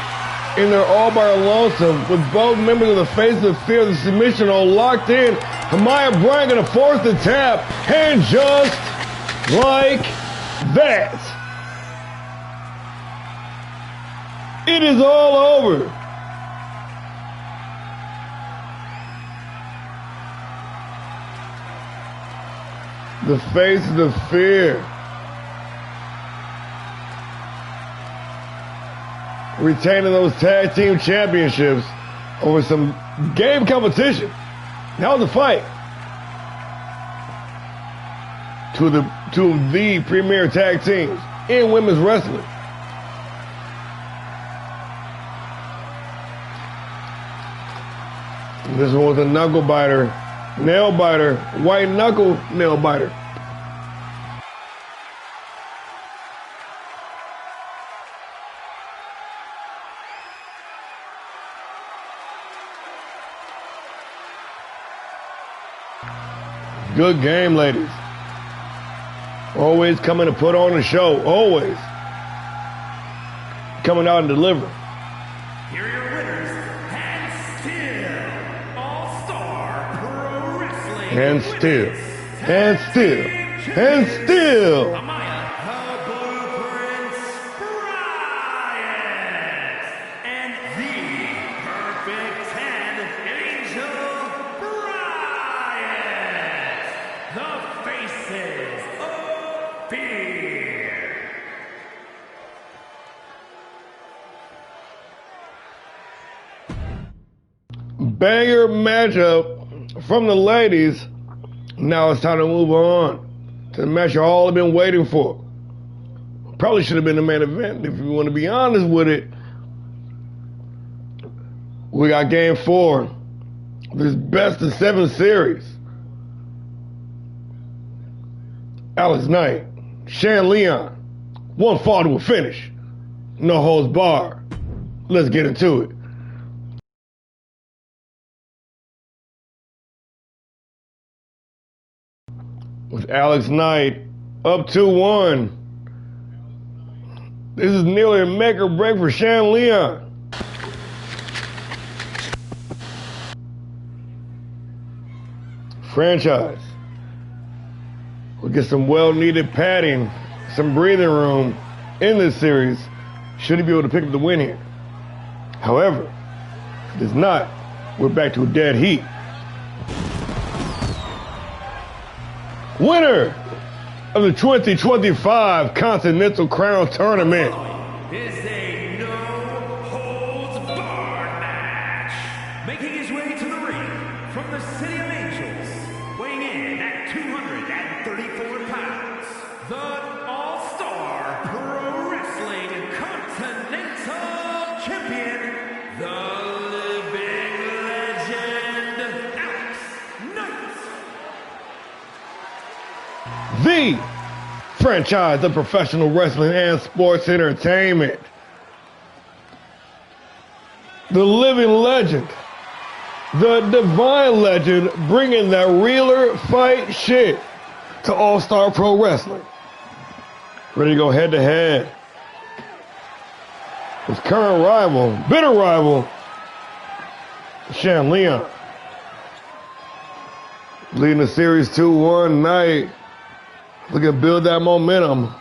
Speaker 1: in there all by her lonesome with both members of the Face of Fear, the submission all locked in. Amaya Bryan going to force the tap. And just like that, it is all over. The Face of Fear retaining those tag team championships over some game competition. That was a fight. Two of the premier tag teams in women's wrestling. This one was a knuckle biter, nail biter, white knuckle nail biter. Good game, ladies. Always coming to put on a show. Always. Coming out and delivering.
Speaker 2: Here are your winners, and still All-Star Pro Wrestling.
Speaker 1: And still. And still. And still.
Speaker 2: Amaya, the Blueprint Bryant. And the Perfect 10, Angel Bryant. The Faces of Fear.
Speaker 1: Banger matchup from the ladies. Now it's time to move on to the match you all have been waiting for. Probably should have been the main event if you want to be honest with it. We got game 4 of this best of 7 series. Alex Knight, Shan Leon, one fall to a finish. No holds barred. Let's get into it. With Alex Knight up 2-1. This is nearly a make or break for Shan Leon. Franchise. We'll get some well-needed padding, some breathing room in this series. Should he be able to pick up the win here? However, if it does not, we're back to a dead heat. Winner of the 2025 Continental Crown Tournament
Speaker 2: is a no-holds-barred match. Making his way to the ring from the City of Angels, weighing in at 234 pounds, the Allstar Pro Wrestling Continental Champion, the living legend, Alex Knight.
Speaker 1: The franchise of professional wrestling and sports entertainment. The living legend. The divine legend, bringing that realer fight shit to All-Star Pro Wrestling. Ready to go head to head. His current rival, bitter rival, Shan Leon. Leading the series 2-1 night. Looking to build that momentum.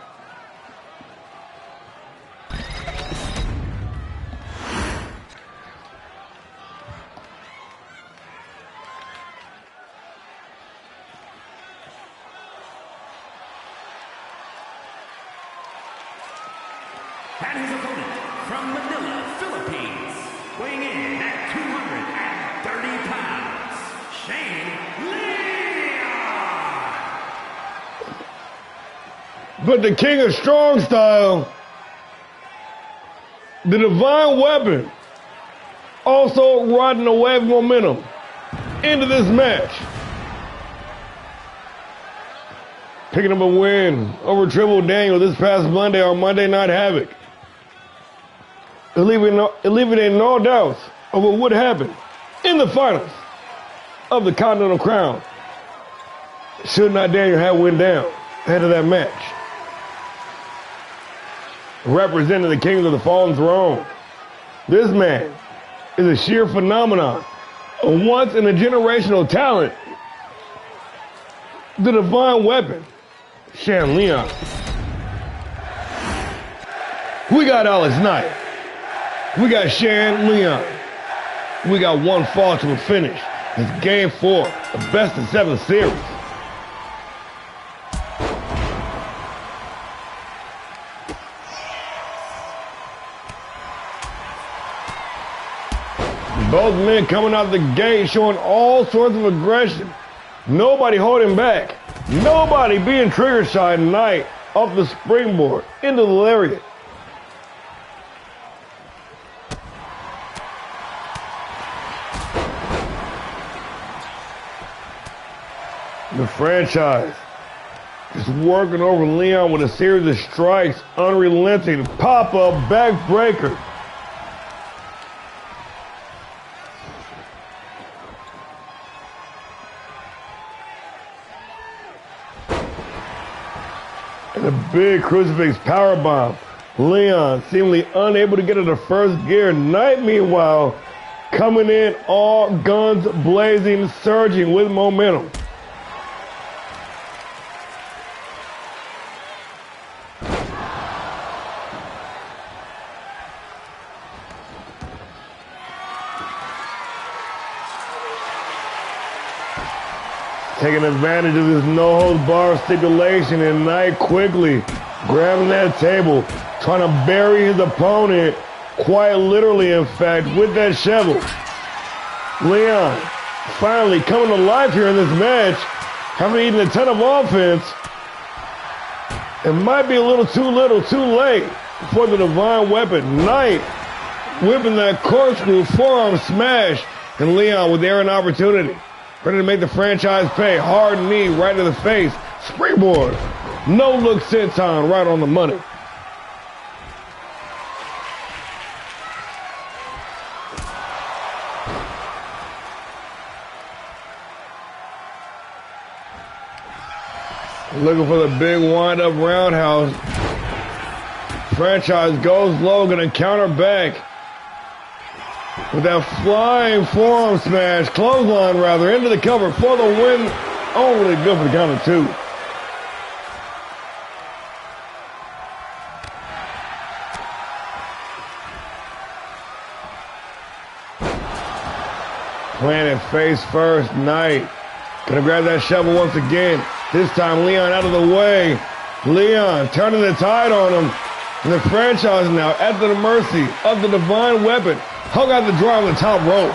Speaker 2: And his opponent from Manila, Philippines, weighing in at 230 pounds, Shane Leon.
Speaker 1: But the king of strong style, the divine weapon, also riding a wave of momentum into this match. Picking up a win over Triple Daniel this past Monday on Monday Night Havoc. Alleviating no doubts of what would happen in the finals of the Continental Crown should not Daniel have went down ahead of that match. Representing the Kings of the Fallen Throne, this man is a sheer phenomenon, a once-in-a-generational talent, the divine weapon, Shan Leon. We got Alex Knight. We got Shan Leon. We got one fall to a finish. It's Game 4, the best-of-7 series. Both men coming out the gate showing all sorts of aggression. Nobody holding back. Nobody being trigger shy tonight off the springboard into the lariat. The franchise is working over Leon with a series of strikes, unrelenting, pop-up, backbreaker. And a big crucifix powerbomb. Leon seemingly unable to get into first gear. Knight, meanwhile, coming in all guns blazing, surging with momentum. Taking advantage of this no-holds-barred stipulation, and Knight quickly grabbing that table, trying to bury his opponent, quite literally, in fact, with that shovel. Leon finally coming to life here in this match, having eaten a ton of offense. It might be a little too late for the divine weapon. Knight whipping that corkscrew forearm smash, and Leon with air and opportunity. Ready to make the franchise pay. Hard knee right to the face. Springboard. No look senton right on the money. Looking for the big wind-up roundhouse. Franchise goes low, gonna counter back with that flying forearm smash, clothesline rather, into the cover for the win. Only good for the count of two. Planted face first. Knight gonna grab that shovel once again. This time Leon out of the way. Leon turning the tide on him. And the franchise now at the mercy of the divine weapon. Hung out the draw on the top rope.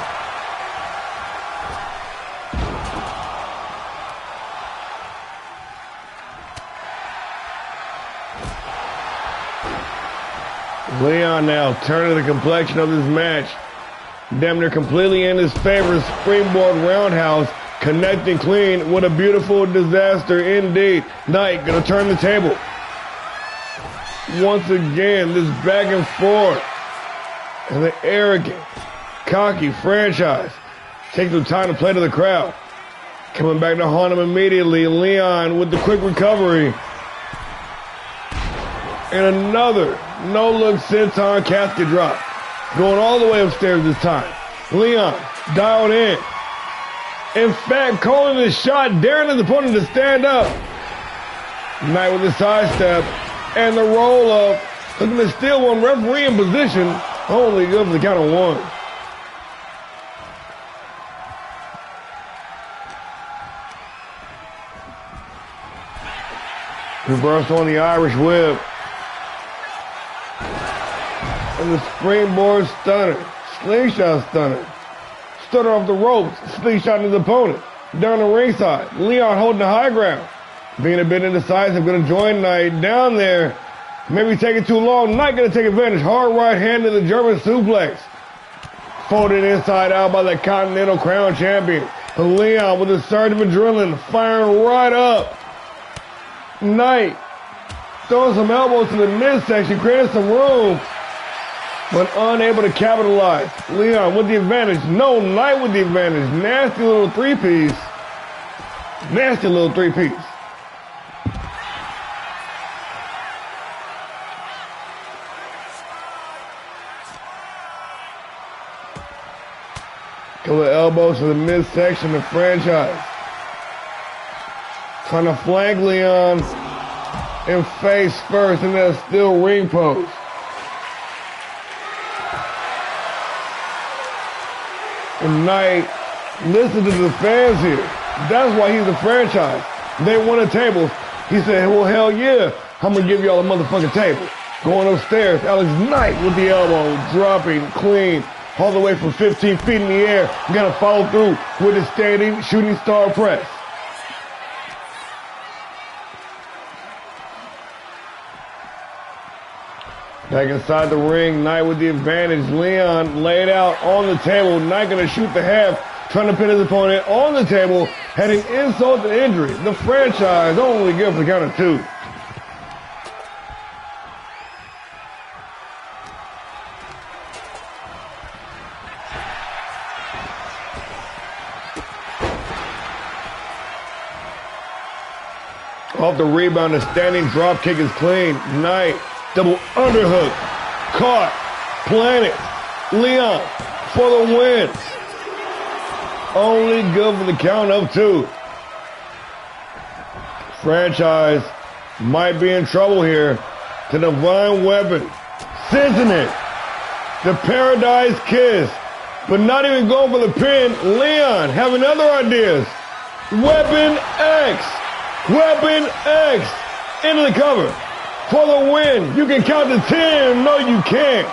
Speaker 1: Leon now turning the complexion of this match. Damn near completely in his favor. Springboard roundhouse. Connecting clean. What a beautiful disaster indeed. Knight gonna turn the table. Once again, this back and forth. And the arrogant, cocky franchise take the time to play to the crowd. Coming back to haunt him immediately. Leon with the quick recovery. And another no-look senton casket drop. Going all the way upstairs this time. Leon dialed in. In fact, calling his shot, daring his opponent to stand up. Knight with the sidestep and the roll-up. Looking to steal one, referee in position. Only good for the count of one. Reversed on the Irish whip. And the springboard stunner. Slingshot stunner. Stunner off the ropes. Slingshot his opponent. Down the ringside. Leon holding the high ground. Being a bit indecisive. Going to join Knight down there. Maybe taking too long. Knight going to take advantage. Hard right hand to the German suplex. Folded inside out by the Continental Crown Champion. Leon with a surge of adrenaline. Firing right up. Knight throwing some elbows to the midsection. Creating some room. But unable to capitalize. Leon with the advantage. No, Knight with the advantage. Nasty little three-piece. Nasty little three-piece. Couple of elbows to the midsection of franchise. Trying to flank Leon. And face first in that steel ring post. And Knight, listen to the fans here. That's why he's the franchise. They won a table. He said, well, hell yeah, I'm going to give y'all a motherfucking table. Going upstairs, Alex Knight with the elbow, dropping clean, all the way from 15 feet in the air. Going to follow through with his standing shooting star press. Back inside the ring, Knight with the advantage. Leon laid out on the table. Knight going to shoot the half, trying to pin his opponent on the table, heading insult to injury. The franchise only good for the count of two. Off the rebound, the standing drop kick is clean. Knight. Double underhook. Caught. Planted. Leon for the win. Only good for the count of two. Franchise might be in trouble here. The divine weapon. Sensing it. The paradise kiss. But not even going for the pin. Leon having other ideas. Weapon X. Weapon X. Into the cover. For the win. You can count to 10. No, you can't.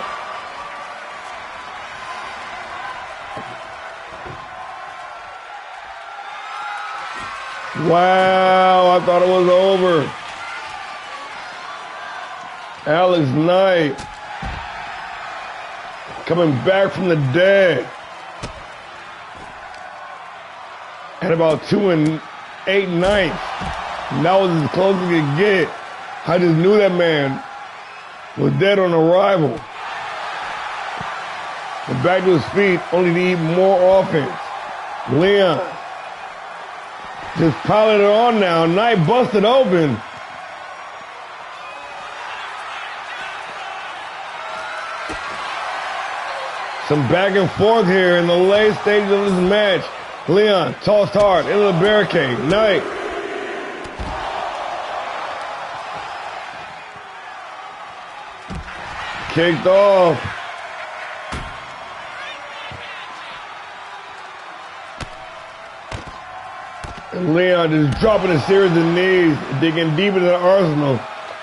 Speaker 1: Wow, I thought it was over. Alex Knight coming back from the dead. At about 2 8/9. That was as close as it could get. I just knew that man was dead on arrival. And back to his feet, only to eat more offense. Leon just piling it on now. Knight busted open. Some back and forth here in the late stages of this match. Leon tossed hard into the barricade. Knight kicked off. And Leon just dropping a series of knees, digging deep into the arsenal,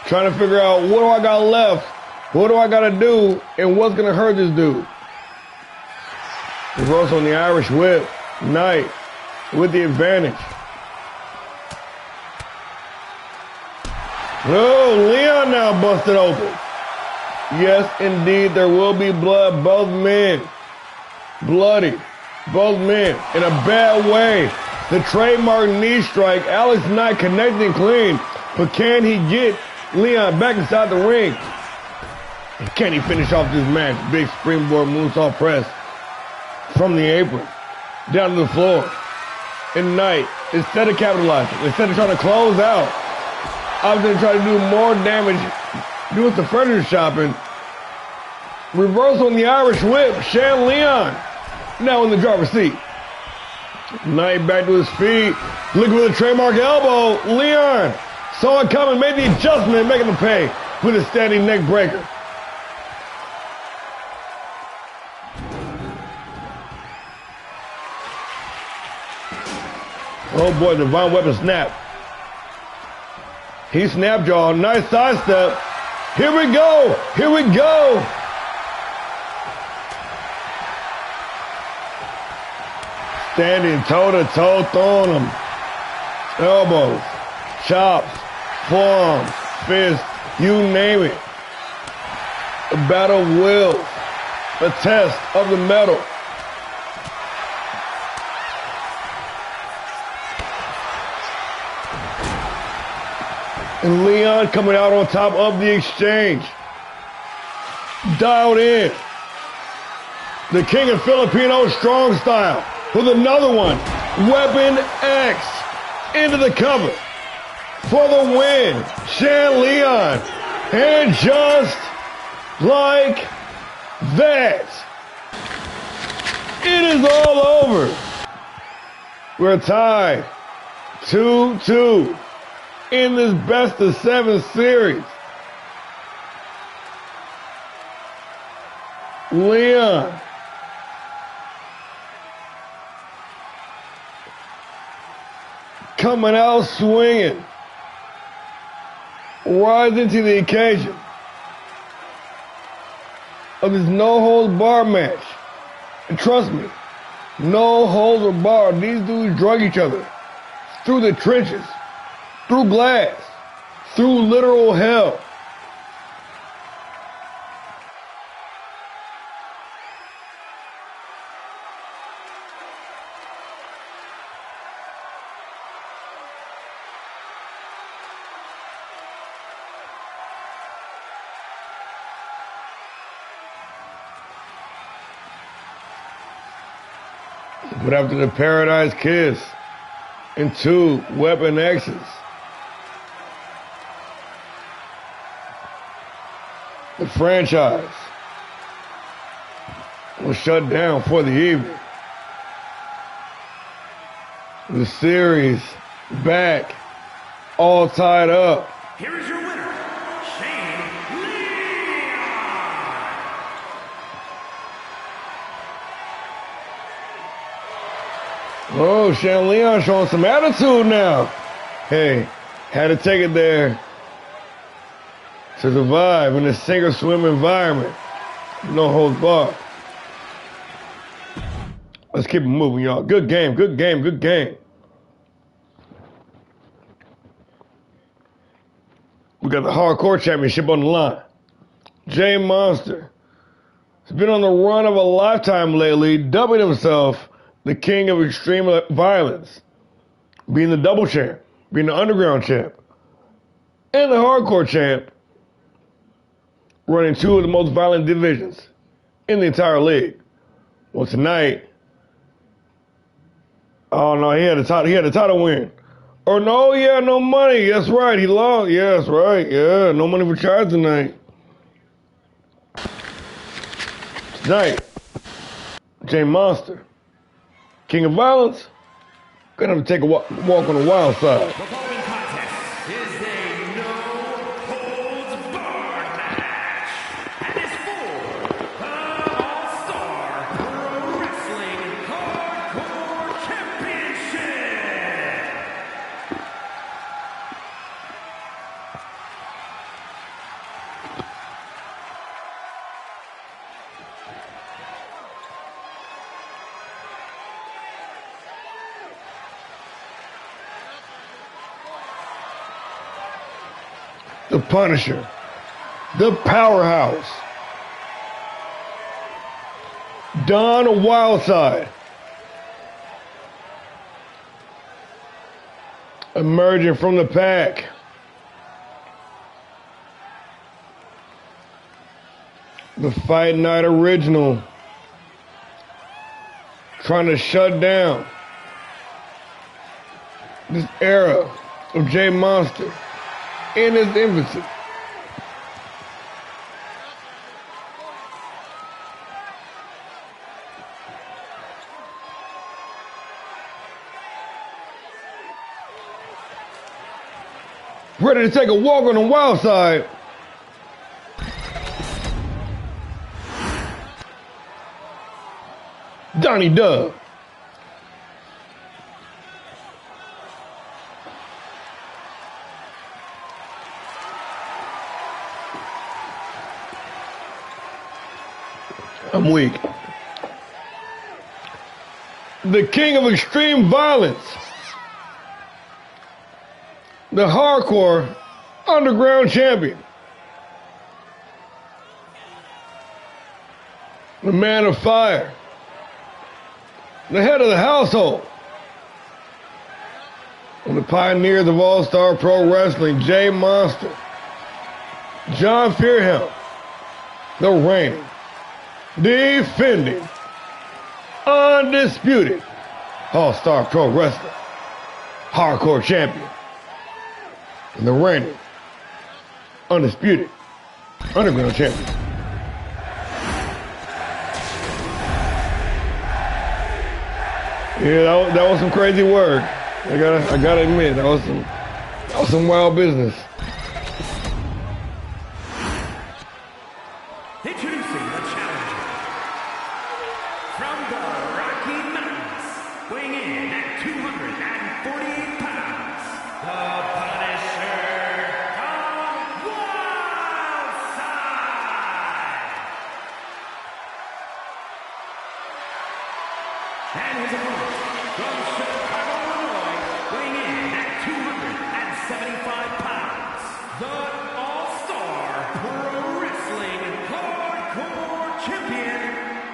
Speaker 1: trying to figure out what do I got left, what do I got to do, and what's going to hurt this dude. Reverse on the Irish whip. Knight with the advantage. Oh, Leon now busted open. Yes, indeed, there will be blood. Both men bloody. Both men in a bad way. The trademark knee strike. Alex Knight connecting clean. But can he get Leon back inside the ring? And can he finish off this match? Big springboard moonsault press from the apron down to the floor. And Knight, instead of capitalizing, instead of trying to close out, I was going to try to do more damage, doing some furniture shopping. Reverse on the Irish whip. Shan Leon now in the driver's seat. Knight back to his feet, looking for the trademark elbow. Leon saw it coming, made the adjustment, making the pay with a standing neck breaker. Oh boy, Divine Weapon snap. He snapped, y'all. Nice sidestep. Here we go. Here we go. Standing toe-to-toe, throwing them. Elbows, chops, forearms, fists, you name it. A battle of wills. A test of the metal. And Leon coming out on top of the exchange. Dialed in. The King of Filipino strong style with another one. Weapon X into the cover for the win. Shan Leon. And just like that, it is all over. We're tied 2-2. In this best of 7 series. Leon coming out swinging, rising to the occasion of this no-holds-barred match. And trust me, no holds barred. These dudes drug each other through the trenches, through glass, through literal hell. But after the Paradise Kiss and 2 Weapon X's, the franchise was shut down for the evening. The series back, all tied up.
Speaker 2: Here is your winner, Shan Leon.
Speaker 1: Oh, Shan Leon showing some attitude now. Hey, had to take it there to survive in a sink or swim environment. No holds barred. Let's keep it moving, y'all. Good game, good game, good game. We got the Hardcore Championship on the line. Jay Monster has been on the run of a lifetime lately, dubbing himself the King of Extreme Violence, being the double champ, being the underground champ, and the hardcore champ, running 2 of the most violent divisions in the entire league. Well, tonight, oh no, he had a title win. Or no, he had no money. That's right, he lost. Yeah, that's right. Yeah, no money for charge tonight. Tonight, Jay Monster, King of Violence, gonna have to take a walk on the wild side.
Speaker 2: The following contest is a no-holds-barred match and is for the Allstar Pro Wrestling Hardcore Championship.
Speaker 1: the Punisher, the Powerhouse, Don Wildside, emerging from the pack. The Fight Night Original, trying to shut down this era of J Monster in his infancy. Ready to take a walk on the wild side. Donnie Dub. I'm weak. The king of extreme violence. The hardcore underground champion. The man of fire. The head of the household. And the pioneers of All-Star Pro Wrestling, J Monster. John Fearhelm. The reigning, defending, undisputed All-Star Pro Wrestling hardcore champion. And the reigning, undisputed underground champion. Yeah, that was some crazy work. I gotta admit, that was some wild business.
Speaker 2: Introducing the challenger from the Rocky Mountains, weighing in at 248 pounds, the Punisher, Don Wildside. And his opponent from Chicago, Illinois, weighing in at 275 pounds, the All-Star Pro Wrestling Hardcore Champion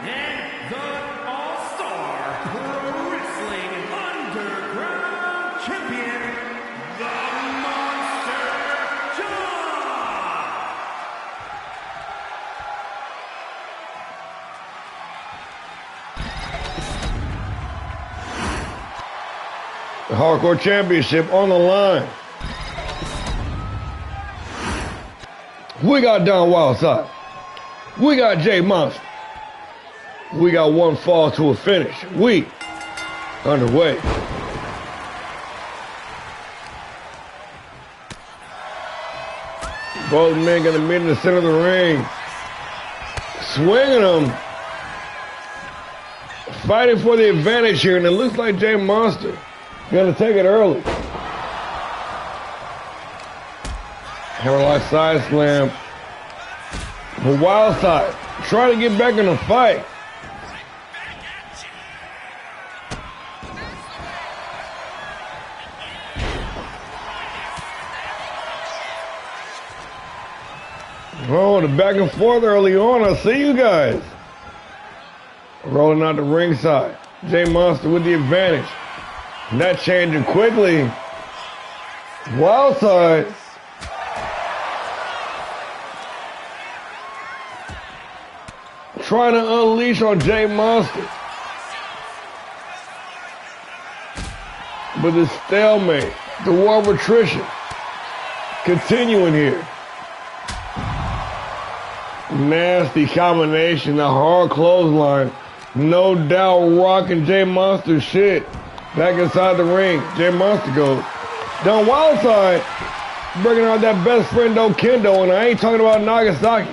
Speaker 2: and the All-Star Pro Wrestling Underground Champion, the Monster John.
Speaker 1: The Hardcore Championship on the line. We got Don Wildside. We got J Monster. We got one fall to a finish. We underway. Both men gonna meet in the center of the ring. Swinging them. Fighting for the advantage here, and it looks like J Monster gonna take it early. Hammerlock side slam. But Wildside trying to get back in the fight. Oh, the back and forth early on. I see you guys. Rolling out the ringside. J Monster with the advantage. Not changing quickly. Wildside. Trying to unleash on J Monster. But the stalemate, the war of attrition, continuing here. Nasty combination, the hard clothesline. No doubt rocking J Monster's shit. Back inside the ring, J Monster goes. Don Wildside bringing out that best friend Kendo, and I ain't talking about Nagasaki.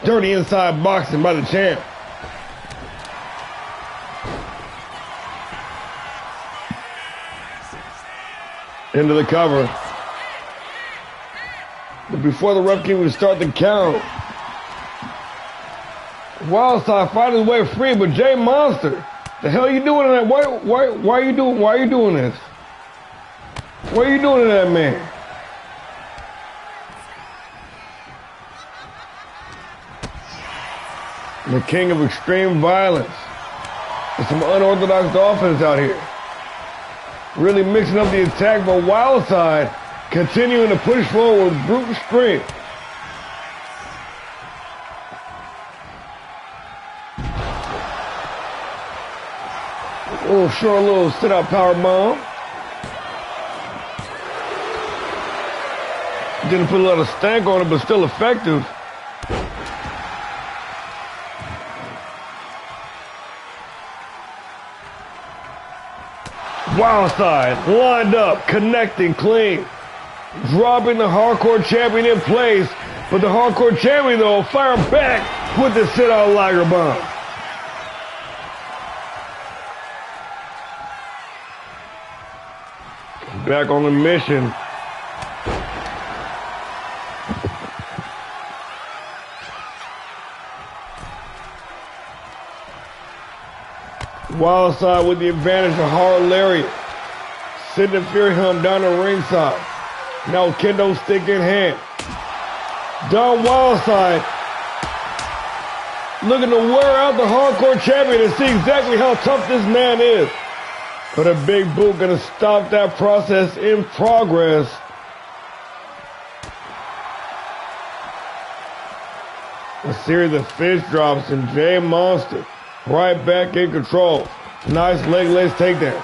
Speaker 1: Dirty inside boxing by the champ. Into the cover. But before the ref can even start the count, Wildside fighting his way free, but J Monster, the hell you doing in that? Why are you doing this? What are you doing to that man? The king of extreme violence. With some unorthodox offense out here. Really mixing up the attack, but Wildside continuing to push forward with brute strength. Short little sit-out power bomb. Didn't put a lot of stank on it, but still effective. Wildside, lined up, connecting clean. Dropping the Hardcore Champion in place. But the Hardcore Champion, though, fire back with the sit-out Liger Bomb. Back on the mission. Wildside with the advantage of hard lariat. Sending Fury Hum down the ringside. Now kendo stick in hand. Don Wildside looking to wear out the Hardcore Champion and see exactly how tough this man is. But a big boot gonna stop that process in progress. A series of fish drops and Jay Monster right back in control. Nice leg lace takedown.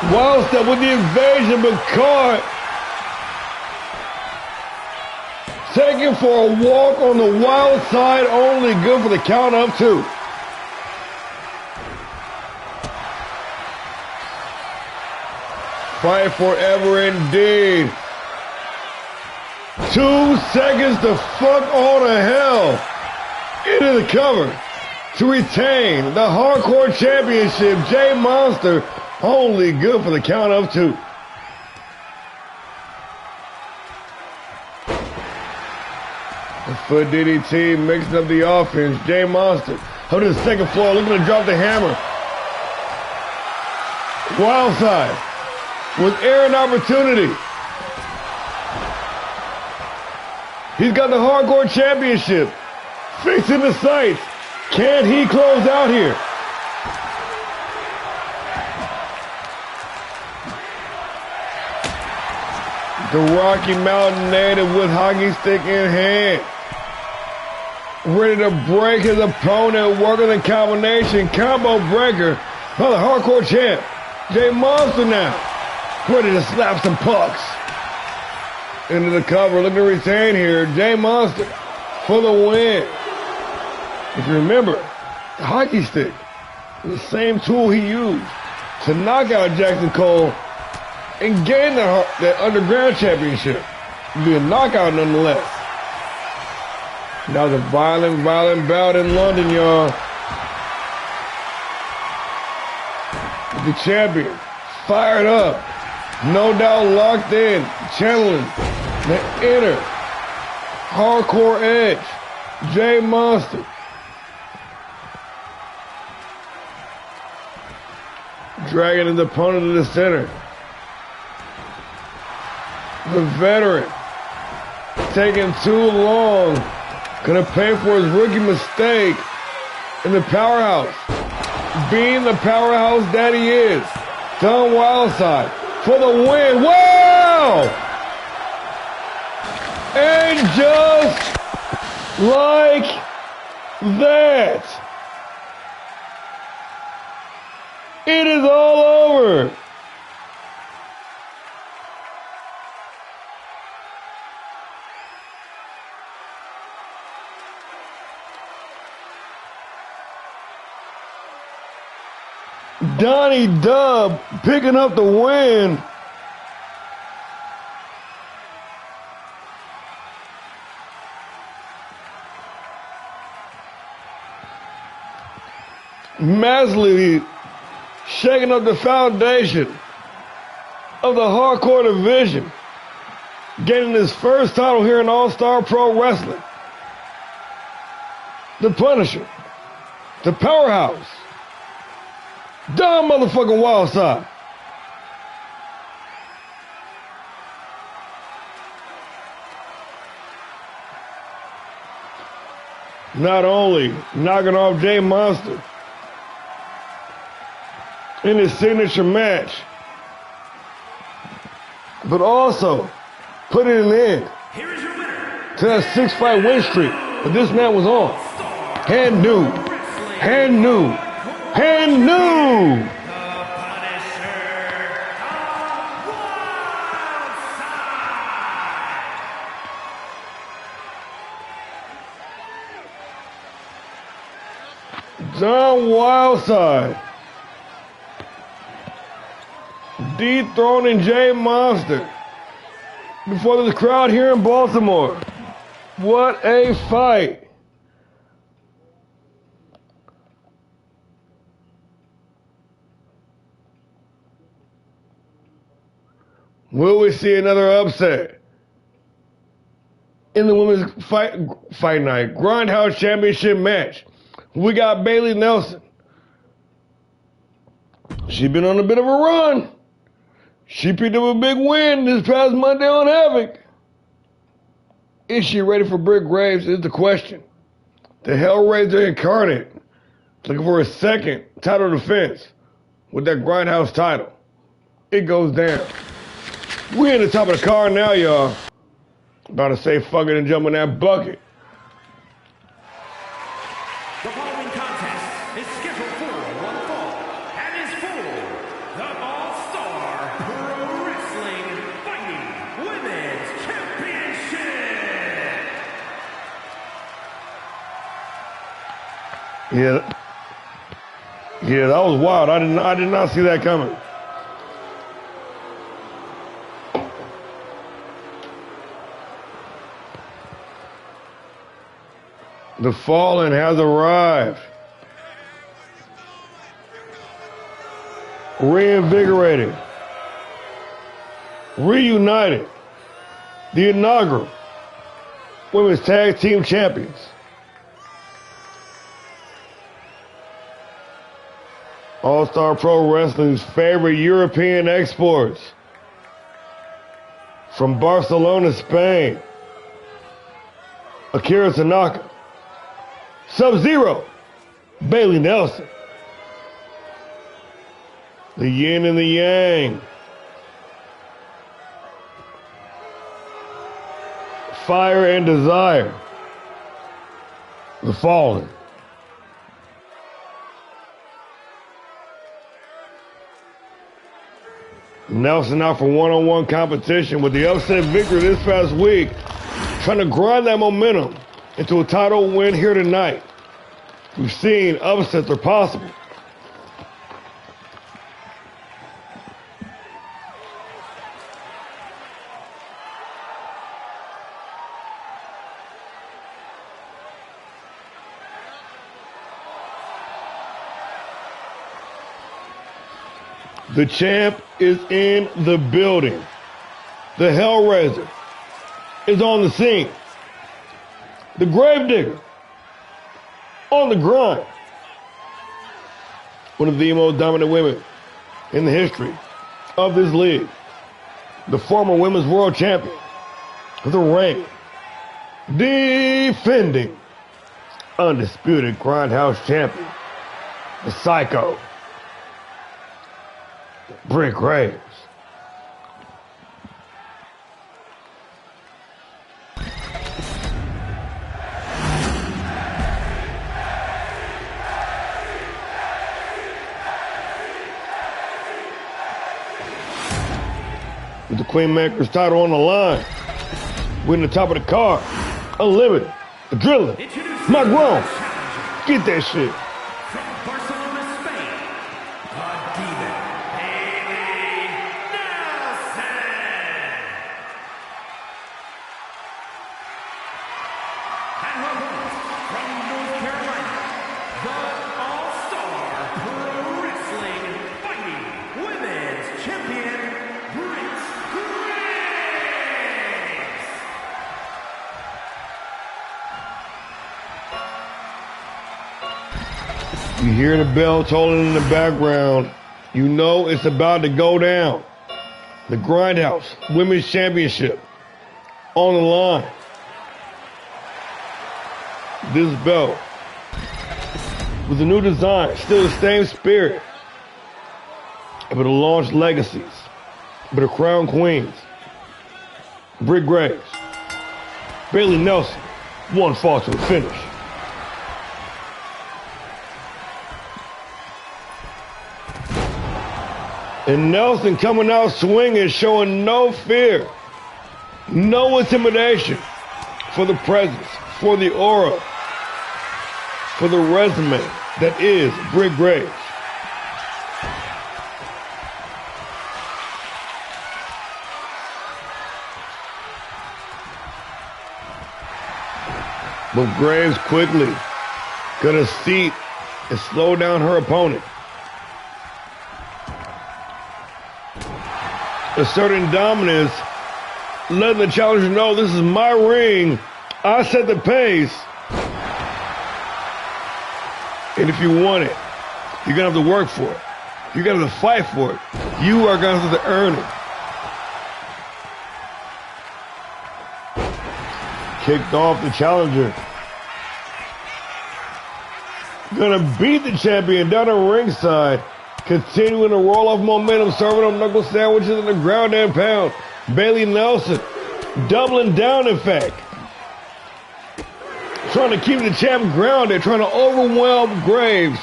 Speaker 1: Wildside with the invasion, but caught. Taken for a walk on the wild side, only good for the count of 2. Fight forever indeed. 2 seconds to fuck all to hell. Into the cover to retain the Hardcore Championship. Jay Monster only good for the count of 2. The foot DDT mixing up the offense. Jay Monster up to the second floor looking to drop the hammer. Wildside with air and opportunity. He's got the Hardcore Championship. Fixing the sights. Can he close out here? The Rocky Mountain native with hockey stick in hand. Ready to break his opponent, working the combination. Combo breaker by the Hardcore Champ. Jay Monster now. Ready to slap some pucks. Into the cover, looking to retain here. Jay Monster for the win. If you remember, the hockey stick is the same tool he used to knock out Jackson Cole and gain that underground championship. It'd be a knockout nonetheless. Now the violent bout in London, y'all. The champion, fired up. No doubt locked in, channeling the inner hardcore edge. Jay Monster. Dragging his opponent to the center. The veteran taking too long. Gonna pay for his rookie mistake in the powerhouse. Being the powerhouse that he is. Don Wildside for the win. Wow! And just like that, it is all over. Donnie Dub picking up the win. Massively shaking up the foundation of the hardcore division. Getting his first title here in All-Star Pro Wrestling. The Punisher, the powerhouse, Down motherfucking wild side. Not only knocking off Jay Monster in his signature match, but also putting an end to that 6-fight win streak that this man was on. And knew. John Wildside dethroning Jay Monster before the crowd here in Baltimore. What a fight. Will we see another upset in the women's fight night Grindhouse Championship match? We got Bailey Nelson. She's been on a bit of a run. She picked up a big win this past Monday on Havoc. Is she ready for Britt Graves is the question. The Hellraiser incarnate looking for a second title defense with that Grindhouse title. It goes down. We're in the top of the card now, y'all. About to say fuck it and jump in that bucket.
Speaker 2: The following contest is scheduled for one fall and is for the Allstar Pro Wrestling Fighting Women's Championship.
Speaker 1: Yeah, that was wild. I did not see that coming. The Fallen has arrived. Reinvigorated. Reunited. The inaugural Women's Tag Team Champions. All-Star Pro Wrestling's favorite European exports. From Barcelona, Spain. Akira Tanaka. Sub-Zero, Bailey Nelson. The yin and the yang. Fire and desire. The Fallen. Nelson out for one-on-one competition with the upset victory this past week, trying to grind that momentum into a title win here tonight. We've seen upsets are possible. The champ is in the building. The Hellraiser is on the scene. The Gravedigger on the grind. One of the most dominant women in the history of this league. The former women's world champion. The reigning, defending, undisputed Grindhouse champion. The Psycho. Britt Graves. With the Queenmaker's title on the line. We're in the top of the card. Unlimited. Adrenaline. My grown. Get that shit.
Speaker 2: From Barcelona, Spain, the Demon, Bailey Nelson. And her opponent, from North Carolina, the All-Star Pro Wrestling Fighting Women's Champion, Britt Graves.
Speaker 1: You hear the bell tolling in the background. You know it's about to go down. The Grindhouse Women's Championship on the line. This belt, with a new design, still the same spirit, but it'll launch legacies, but a crown queens. Britt Graves, Bailey Nelson, one fall to a finish. And Nelson coming out swinging, showing no fear, no intimidation, for the presence, for the aura, for the resume that is Britt Graves. But Graves quickly got a seat and slow down her opponent. Asserting dominance, letting the challenger know this is my ring. I set the pace. And if you want it, you're going to have to work for it. You're going to have to fight for it. You are going to have to earn it. Kicked off the challenger. Gonna beat the champion down the ringside. Continuing to roll off momentum, serving up knuckle sandwiches in the ground and pound. Bailey Nelson doubling down, in fact. Trying to keep the champ grounded, trying to overwhelm Graves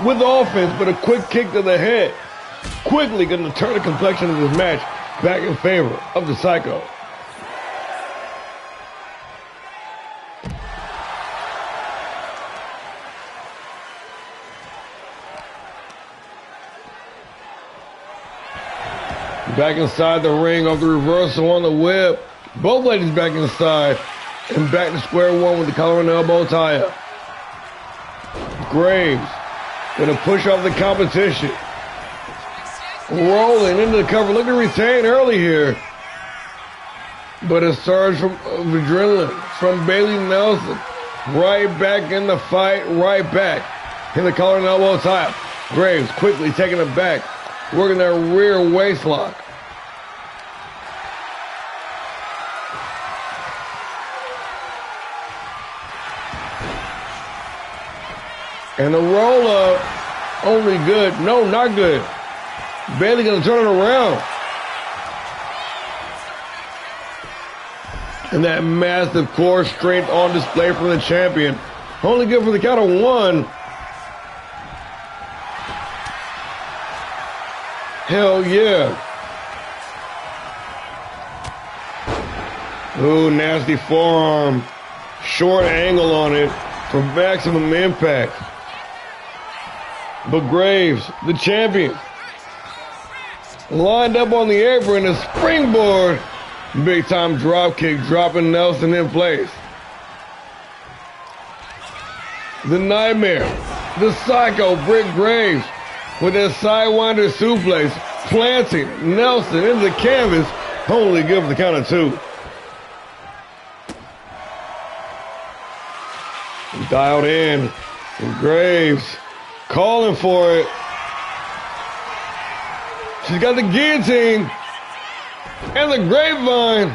Speaker 1: with offense, but a quick kick to the head. Quickly going to turn the complexion of this match back in favor of the Psycho. Back inside the ring off the reversal on the whip. Both ladies back inside. And back to square one with the collar and elbow tie-up. Graves gonna push off the competition. Rolling into the cover. Looking to retain early here. But a surge of adrenaline from Bailey Nelson. Right back in the fight. Right back in the collar and elbow tie-up. Graves quickly taking it back. Working that rear waist lock. And the roll up, only good. No, not good. Bailey gonna turn it around. And that massive core strength on display from the champion. Only good for the count of one. Hell yeah. Ooh, nasty forearm. Short angle on it for maximum impact. But Graves, the champion, lined up on the apron, a springboard. Big time drop kick, dropping Nelson in place. The Nightmare, the Psycho, Britt Graves, with that sidewinder suplex, planting Nelson into the canvas. Only good for the count of two. Dialed in, and Graves calling for it. She's got the guillotine and the grapevine.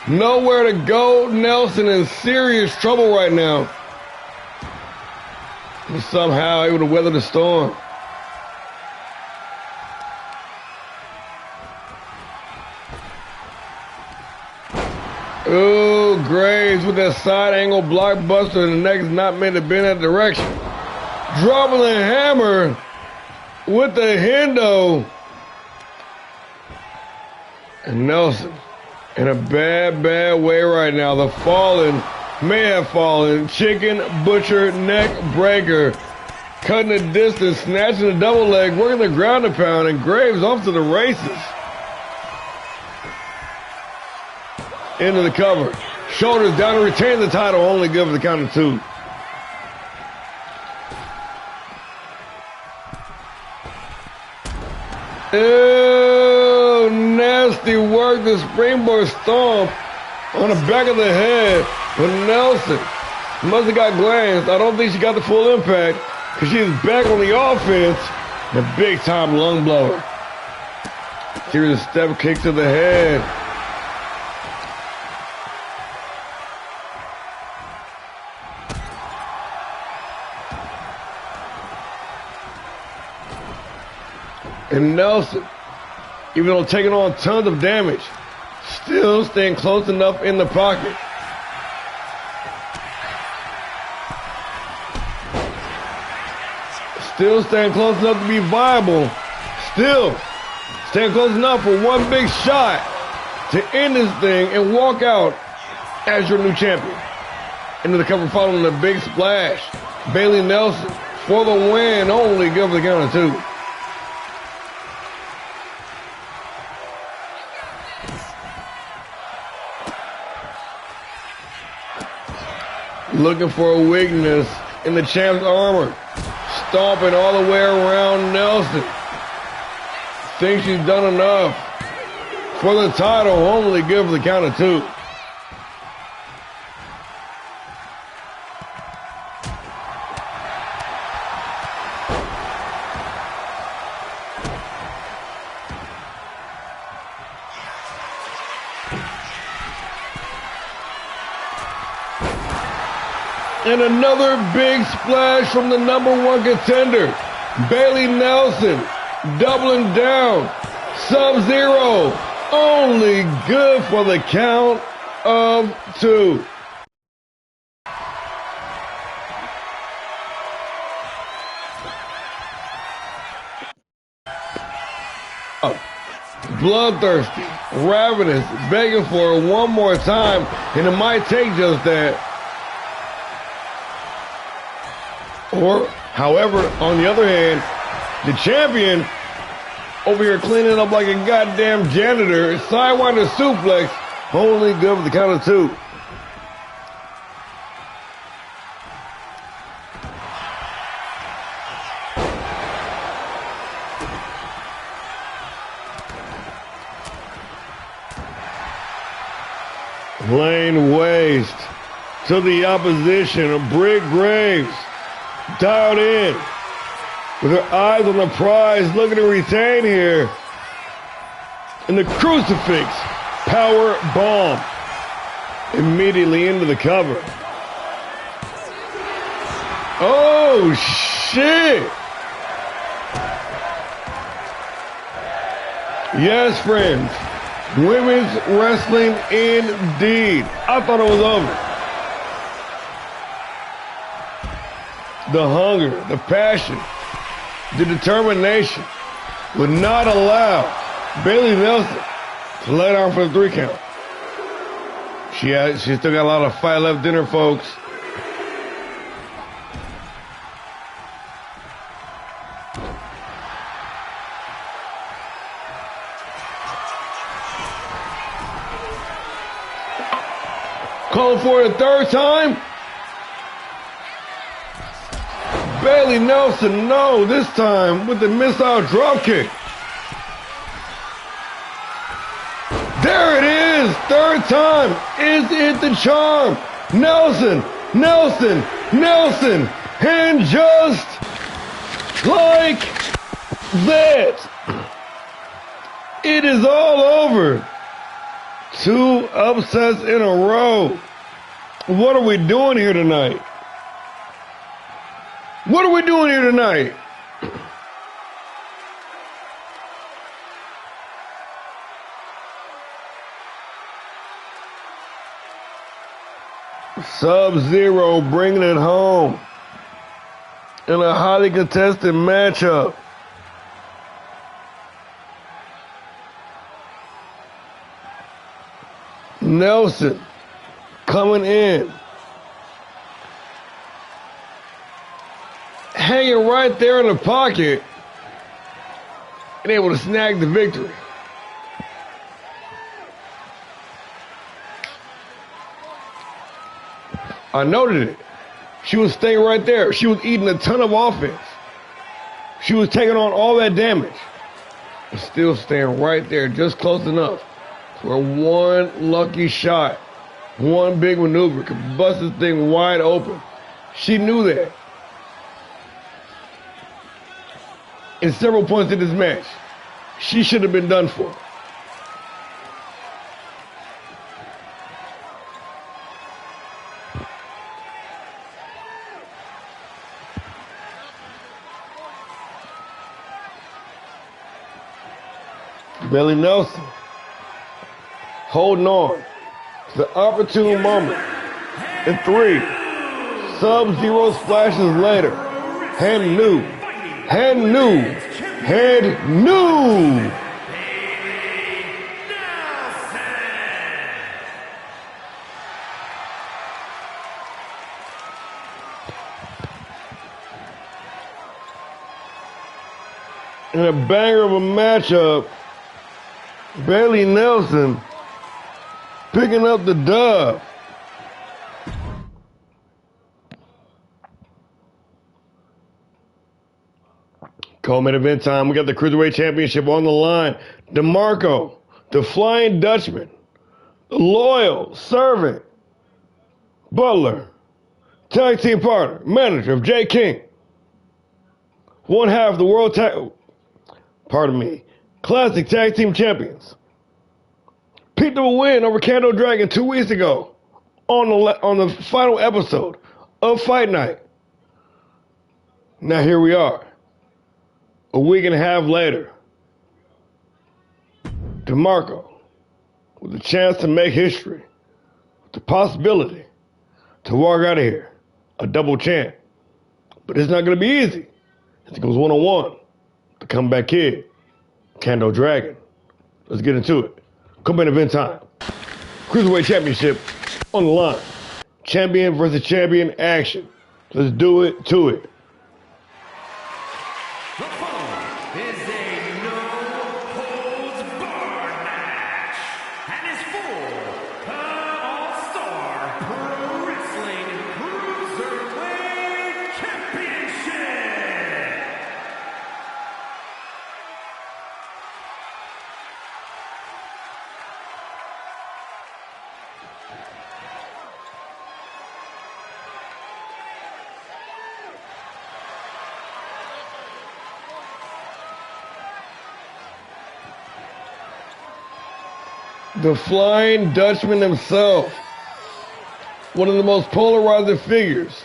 Speaker 1: Nowhere to go. Nelson in serious trouble right now. He's somehow able to weather the storm. Ooh, Graves with that side angle blockbuster, and the neck's not meant to be in that direction. Dropping the hammer with the Hendo. And Nelson in a bad, bad way right now. The fallen may have fallen. Chicken butcher neck breaker. Cutting the distance, snatching the double leg, working the ground and pound, and Graves off to the races. Into the cover. Shoulders down to retain the title. Only good for the count of two. Ew, nasty work. The springboard stomp on the back of the head. But Nelson must have got glanced. I don't think she got the full impact. because she's back on the offense. The big-time lung blower. Here's a step kick to the head. And Nelson, even though taking on tons of damage, still staying close enough in the pocket. Still staying close enough to be viable. Still staying close enough for one big shot to end this thing and walk out as your new champion. Into the cover following a big splash. Bailey Nelson for the win, only good for the count of 2. Looking for a weakness in the champ's armor. Stomping all the way around Nelson. Thinks she's done enough for the title, only good for the count of 2. And another big splash from the #1 contender, Bailey Nelson, doubling down. Sub-Zero, only good for the count of 2. Bloodthirsty, ravenous, begging for it one more time, and it might take just that. Or, however, on the other hand, the champion over here cleaning up like a goddamn janitor, sidewinder suplex, only good for the count of 2. Laying waste to the opposition of Britt Graves. Dialed in with her eyes on the prize, looking to retain here. And the crucifix power bomb immediately into the cover. Oh, shit. Yes, friends. Women's wrestling indeed. I thought it was over. The hunger, the passion, the determination would not allow Bailey Nelson to lay down for the 3 count. She still got a lot of fight left in her, folks. Calling for it a 3rd time. Bailey Nelson, no, this time with the missile dropkick. There it is, 3rd time. Is it the charm? Nelson, Nelson, Nelson, and just like that, it is all over. 2 upsets in a row. What are we doing here tonight? What are we doing here tonight? Sub-Zero bringing it home in a highly contested matchup. Nelson coming in, hanging right there in the pocket and able to snag the victory. I noted it. She was staying right there. She was eating a ton of offense. She was taking on all that damage. But still staying right there, just close enough to where one lucky shot, one big maneuver could bust this thing wide open. She knew that. in several points in this match. She should have been done for. Bailey Nelson holding on to the opportune moment. And 3 Sub-Zero splashes later. Hand new. In a banger of a matchup, Bailey Nelson picking up the dub. Co-main event time. We got the Cruiserweight Championship on the line. DeMarco, the Flying Dutchman, the loyal servant, Butler, tag team partner, manager of Jay King, one half of the Classic Tag Team Champions. Picked up a win over Kando Dragon 2 weeks ago on the final episode of Fight Night. Now here we are, a week and a half later. DeMarco with a chance to make history, with the possibility to walk out of here a double champ. But it's not going to be easy. It goes one-on-one. The comeback kid, Kando Dragon. Let's get into it. Come in event time. Cruiserweight Championship on the line. Champion versus champion action. Let's do it to it.
Speaker 2: The following is a no-holds-barred match and is for the Allstar Pro Wrestling Cruiserweight Championship.
Speaker 1: The Flying Dutchman himself, one of the most polarizing figures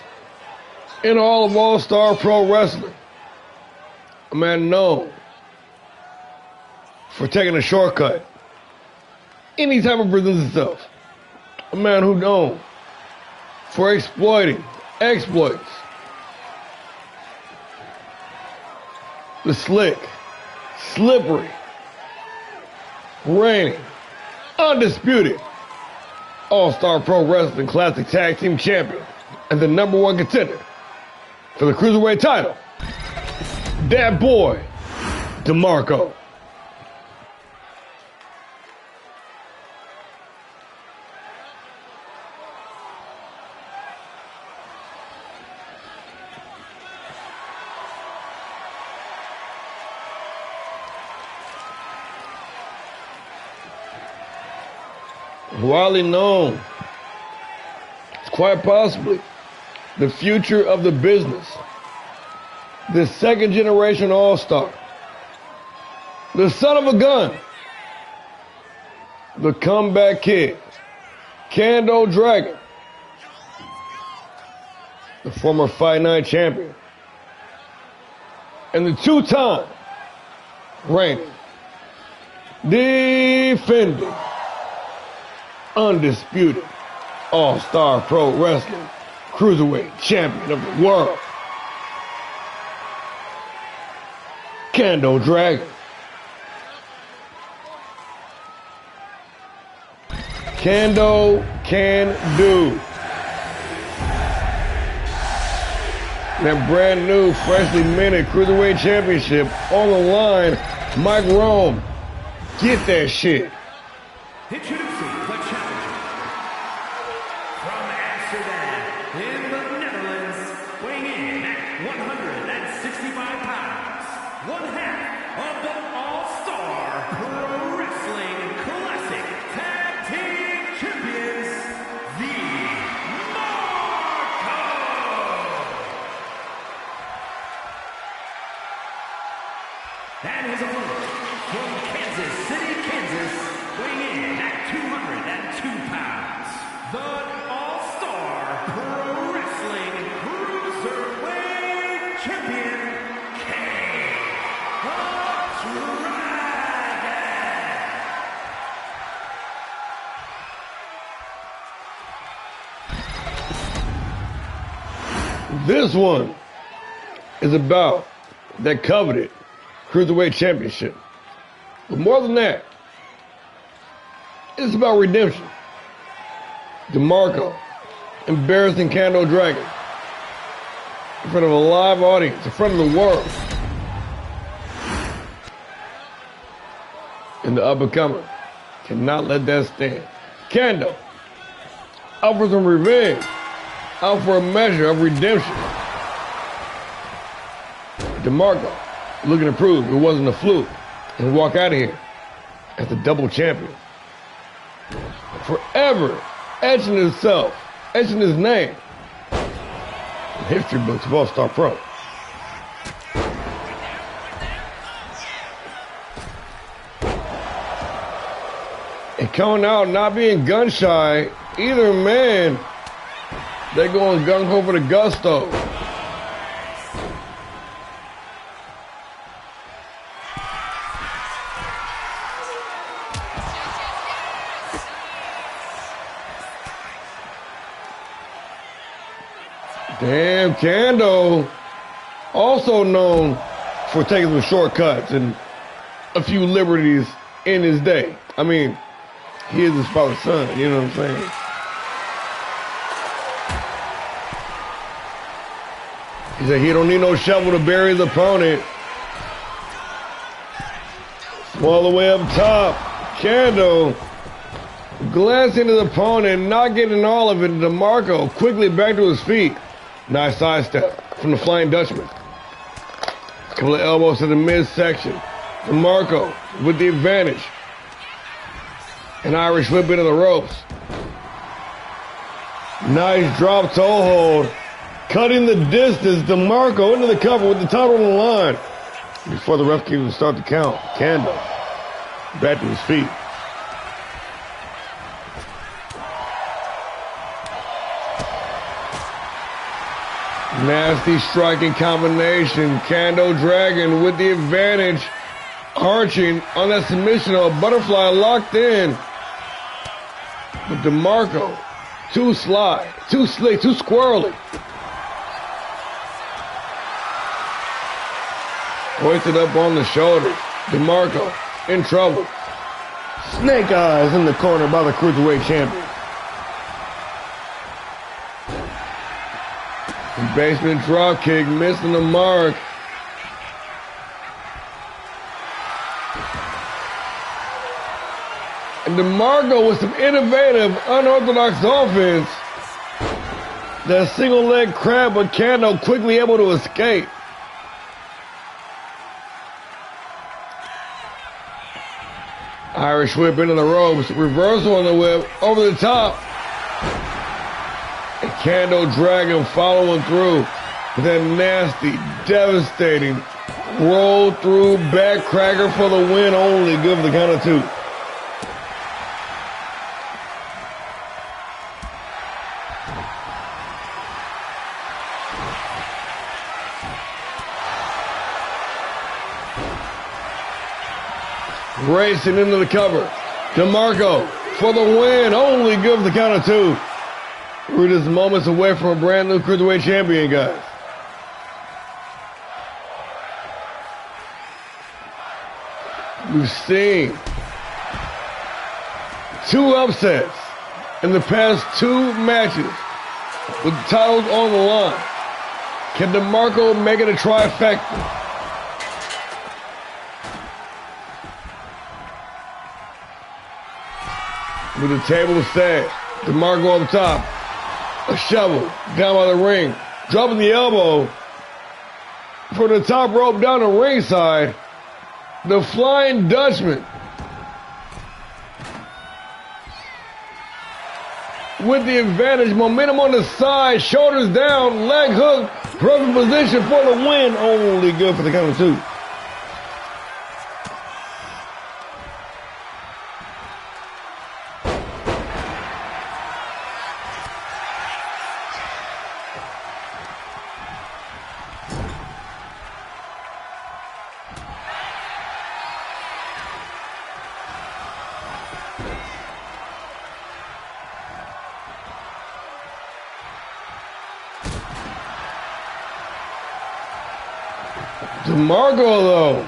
Speaker 1: in all of All-Star Pro Wrestling. A man known for taking a shortcut anytime he presents himself. A man who's known for exploiting exploits. The slick, slippery, reigning, undisputed All-Star Pro Wrestling Classic Tag Team Champion and the #1 contender for the Cruiserweight title, that boy, DeMarco. Widely known, it's quite possibly the future of the business. The second generation All-Star. The son of a gun. The comeback kid. Kando Dragon. The former Fight Night champion. And the 2-time reigning, defending, undisputed All-Star Pro Wrestling Cruiserweight Champion of the world, Kando Dragon. Kando can do. That brand new, freshly minted Cruiserweight Championship on the line. Mike Rome, get that shit.
Speaker 2: Introducing the challenger from Amsterdam in the Netherlands, weighing in at 165 pounds, one half of the All-Star Pro Wrestling Classic Tag Team Champions, the Marco.
Speaker 1: This one is about that coveted Cruiserweight Championship. But more than that, it's about redemption. DeMarco embarrassing Kando Dragon in front of a live audience, in front of the world. And the up-and-comer cannot let that stand. Kando out for some revenge, out for a measure of redemption. DeMarco looking to prove it wasn't a fluke and walk out of here as the double champion. Forever etching himself, etching his name in history books of Allstar Pro. And coming out not being gun shy, either man, they going gung ho for the gusto. Damn, Kando, also known for taking some shortcuts and a few liberties in his day. I mean, he is his father's son, you know what I'm saying? He said he don't need no shovel to bury his opponent. All the way up top, Kando glancing his opponent, not getting all of it. DeMarco quickly back to his feet. Nice sidestep from the Flying Dutchman. Couple of elbows to the midsection. DeMarco with the advantage. An Irish whip into the ropes. Nice drop toe hold. Cutting the distance. DeMarco into the cover with the title on the line. Before the ref can even start the count, Kando back to his feet. Nasty striking combination. Kando Dragon with the advantage. Arching on that submission of a butterfly locked in. But DeMarco, too sly, too slick, too squirrely. Hoisted up on the shoulders. DeMarco in trouble. Snake eyes in the corner by the Cruiserweight champion. Basement drop kick, missing the mark. And DeMarco with some innovative, unorthodox offense. That single leg crab, but Kando quickly able to escape. Irish whip into the ropes, reversal on the whip, over the top. And Kando Dragon following through with that nasty, devastating roll through backcracker for the win only. Good for the count of two. Racing into the cover. DeMarco for the win only. Good for the count of two. We're just moments away from a brand new Cruiserweight champion, guys. We've seen two upsets in the past two matches with titles on the line. Can DeMarco make it a trifecta? With the table set, DeMarco up top. A shovel down by the ring, dropping the elbow for the top rope down the ringside. The Flying Dutchman with the advantage, momentum on the side, shoulders down, leg hook, perfect position for the win. Only good for the count of two. DeMarco, though,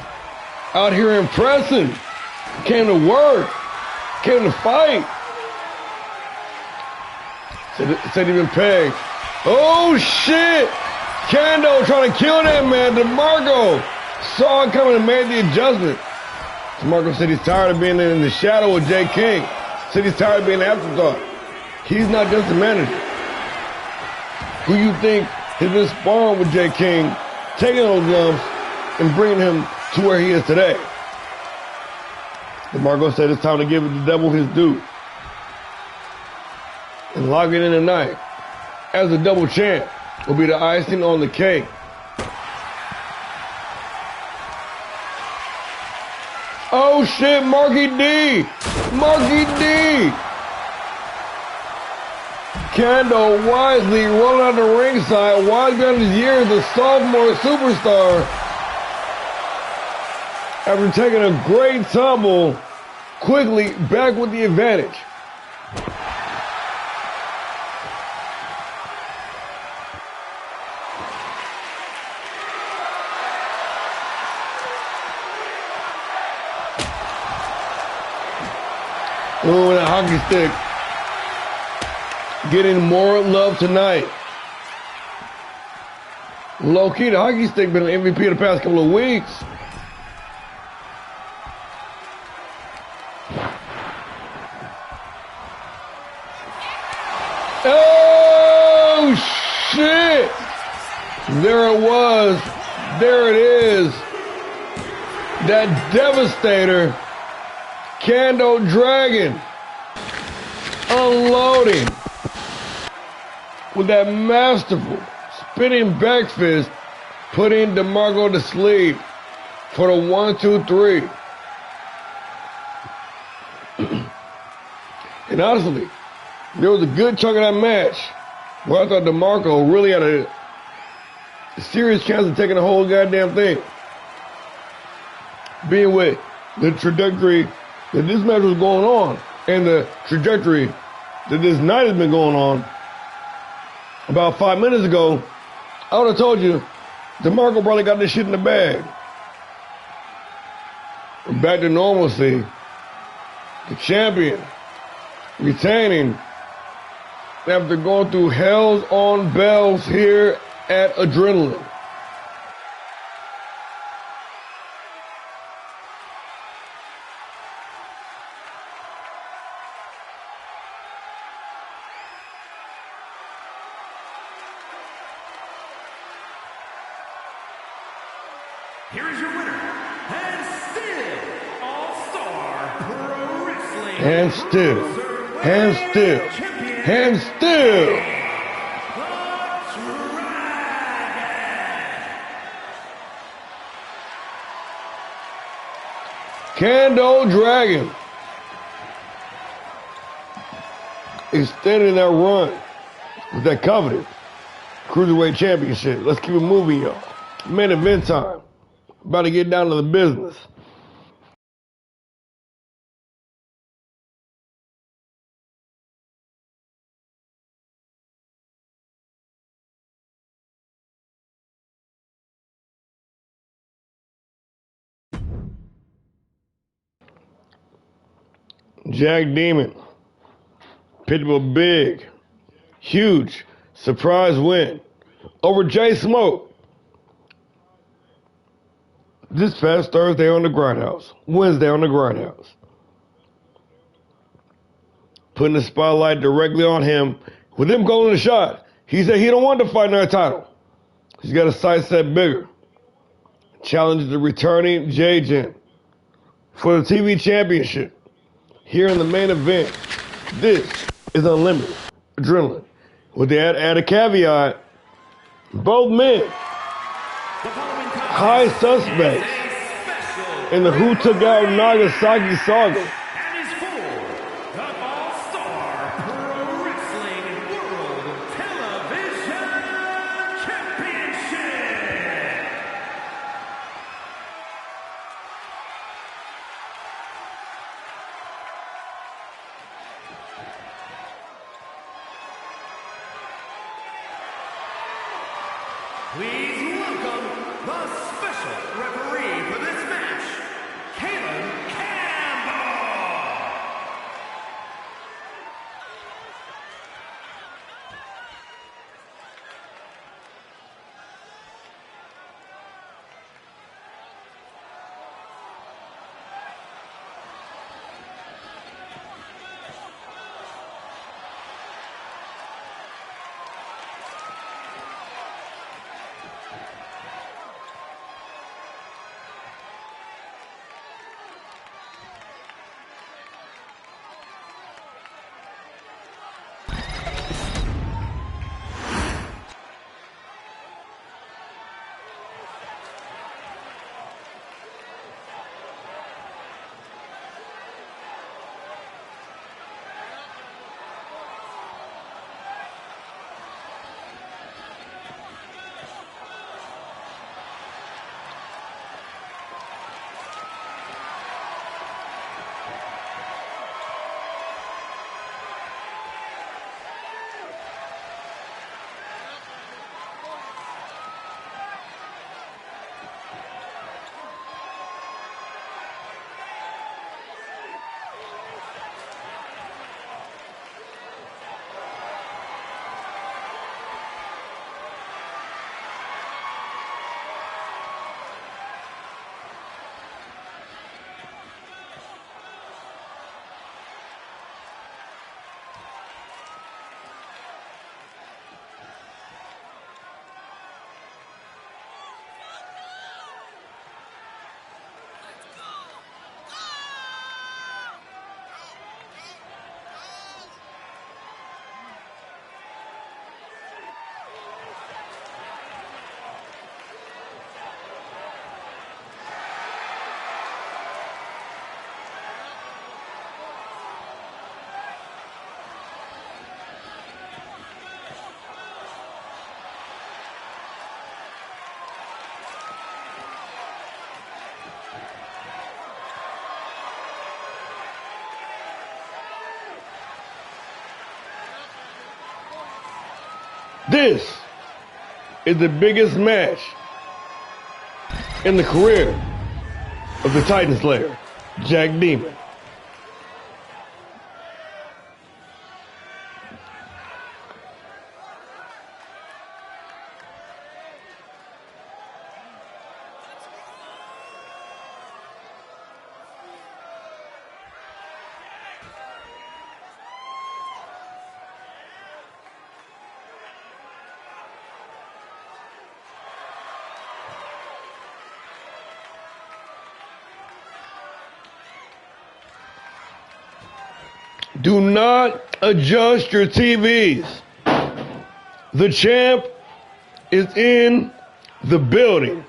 Speaker 1: out here impressing. Came to work. Came to fight. Said he been pegged. Oh, shit. Kendo trying to kill that man. DeMarco saw it coming and made the adjustment. DeMarco said he's tired of being in the shadow of Jay King. Said he's tired of being an afterthought. He's not just a manager. Who you think has been sparring with Jay King, taking those lumps, and bringing him to where he is today? DeMarco said it's time to give the devil his due and lock it in tonight. As a double champ will be the icing on the cake. Oh shit, Marky D! Marky D! Kendo wisely rolling out the ringside, wise beyond his years, a sophomore superstar. After taking a great tumble, quickly back with the advantage. Ooh, that hockey stick. Getting more love tonight. Low key, the hockey stick been an MVP the past couple of weeks. Oh, shit. There it was. There it is. That devastator. Kendo Dragon. Unloading. With that masterful spinning back fist, putting DeMarco to sleep for the 1-2-3. And honestly, there was a good chunk of that match where I thought DeMarco really had a serious chance of taking the whole goddamn thing. Being with the trajectory that this match was going on and the trajectory that this night has been going on. About 5 minutes ago, I would have told you DeMarco probably got this shit in the bag. Back to normalcy. The champion retaining after going through hells on bells here at Adrenaline.
Speaker 2: Here is your winner, and still All-Star Pro Wrestling.
Speaker 1: And still, and still, and still. Kendo Dragon extending that run with that coveted Cruiserweight Championship. Let's keep it moving, y'all. Main event time. About to get down to the business. Jack Demon picked up a big, huge surprise win over Jay Smoke this past Thursday on the Grindhouse, Wednesday on the Grindhouse. Putting the spotlight directly on him with him calling the shot. He said he don't want to fight another title. He's got a sight set bigger. Challenges the returning J-Gen for the TV championship. Here in the main event, this is Unlimited Adrenaline. With the added caveat, both men high suspects in the Who Took Out Nagasaki saga.
Speaker 2: And is for the All-Star Pro Wrestling World Television Championship. Please welcome the special referee for this match, Caleb Campbell.
Speaker 1: This is the biggest match in the career of the Titan Slayer, Jack Demon. Do not adjust your TVs. The champ is in the building.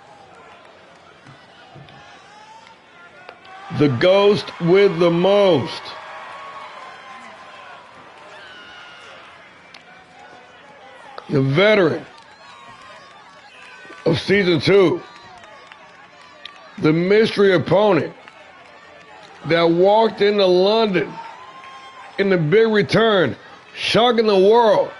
Speaker 1: The ghost with the most. The veteran of season 2. The mystery opponent that walked into London in the big return, shocking the world.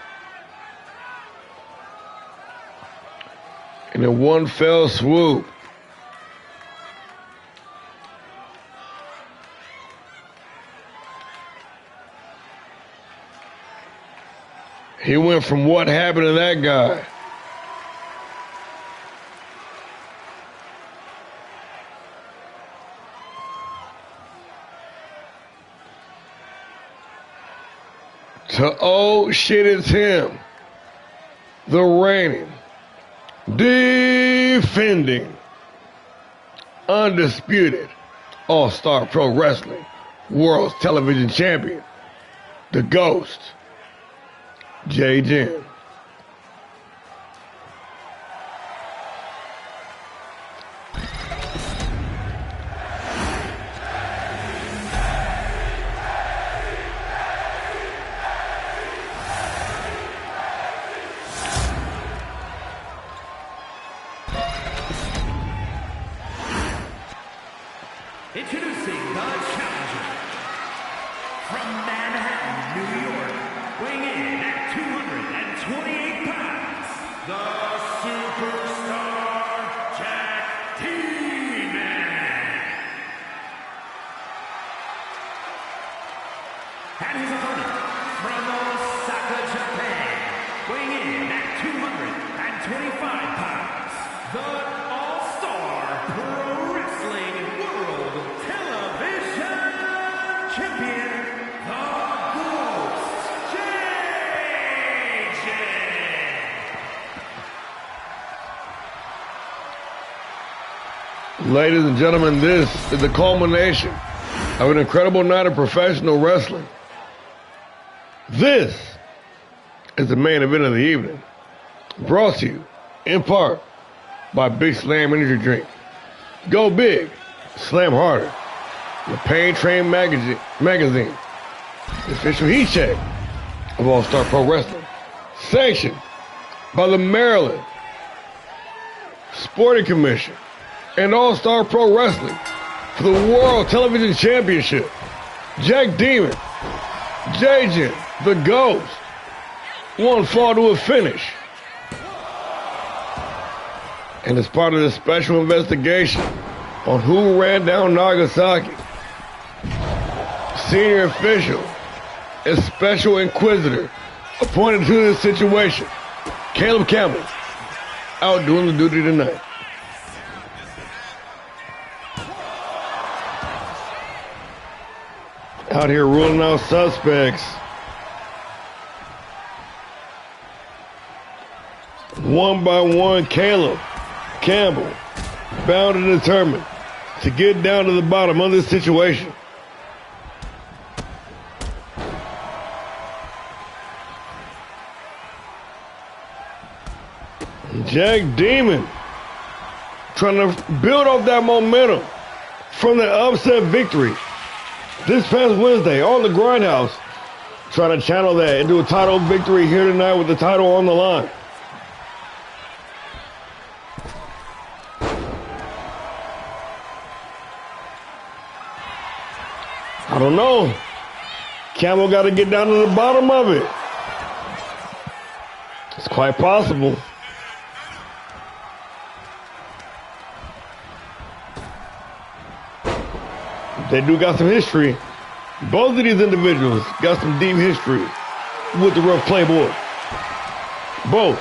Speaker 1: And in one fell swoop, he went from what happened to that guy to, oh shit, it's him, the reigning, defending, undisputed All-Star Pro Wrestling World's Television Champion, the Ghost, J. Jim.
Speaker 2: Introducing the challenger from Manhattan, New York, weighing in at 212 his opponent from Osaka, Japan, weighing in at 225 pounds, the Allstar Pro Wrestling World Television Champion, the Ghost, JJ.
Speaker 1: Ladies and gentlemen, this is the culmination of an incredible night of professional wrestling. This is the main event of the evening, brought to you in part by Big Slam Energy Drink. Go big, slam harder. The Pain Train magazine, the official heat check of All-Star Pro Wrestling, sanctioned by the Maryland Sporting Commission and All-Star Pro Wrestling for the World Television Championship. Jack Demon, JJ, the Ghost, one fall to a finish. And as part of this special investigation on who ran down Nagasaki, senior official and special inquisitor appointed to this situation, Caleb Campbell, out doing the duty tonight. Out here ruling out suspects. One by one, Caleb Campbell, bound and determined to get down to the bottom of this situation. Jack Demon trying to build off that momentum from the upset victory this past Wednesday on the Grindhouse, trying to channel that into a title victory here tonight with the title on the line. I don't know. Campbell got to get down to the bottom of it. It's quite possible. They do got some history. Both of these individuals got some deep history with the rough playboy. Both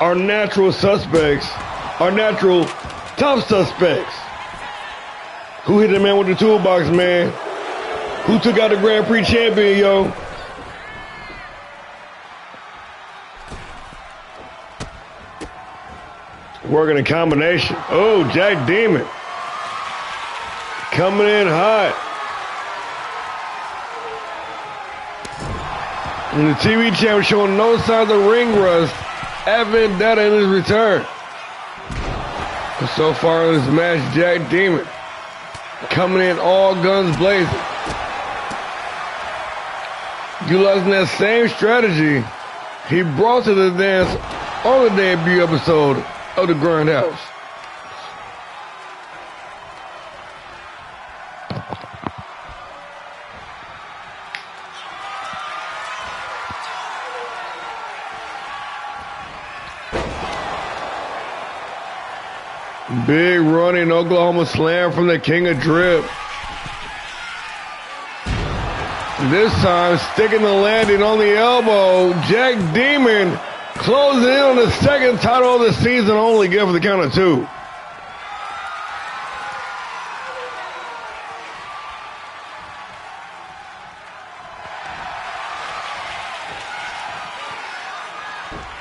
Speaker 1: are natural suspects, are natural top suspects. Who hit the man with the toolbox, man? Who took out the Grand Prix champion, yo? Working a combination. Oh, Jack Demon. Coming in hot. And the TV champ showing no signs of ring rust. Evan Vendetta in his return. But so far in this match, Jack Demon coming in all guns blazing. Utilizing that same strategy he brought to the dance on the debut episode of the Grindhouse. Big running Oklahoma slam from the King of Drip. This time sticking the landing on the elbow. Jack Demon closing in on the second title of the season, only good for the count of 2.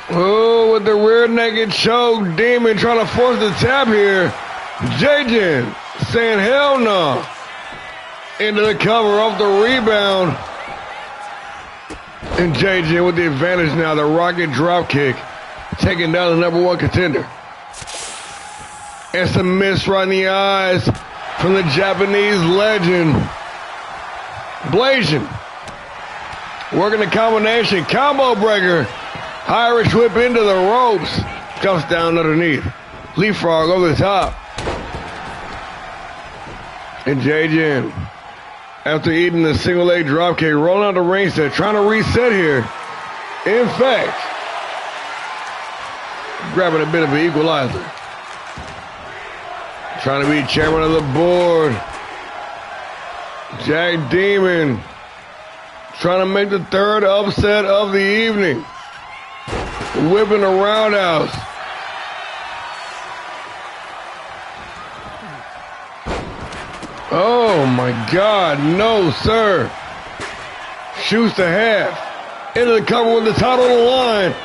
Speaker 1: Oh, with the rear naked choke, Demon trying to force the tap here. JJ saying hell no. Into the cover off the rebound. And JJ with the advantage now, the rocket drop kick, taking down the #1 contender. And some miss right in the eyes from the Japanese legend. Blazing. Working the combination, combo breaker. Irish whip into the ropes. Comes down underneath. Leapfrog over the top. And JJ, after eating the single leg dropkick, rolling out the ring set, trying to reset here. In fact, grabbing a bit of an equalizer. Trying to be chairman of the board. Jack Demon Trying to make the third upset of the evening. Whipping a roundhouse. Oh my God, no sir. Shoots to half. Into the cover with the title on the line.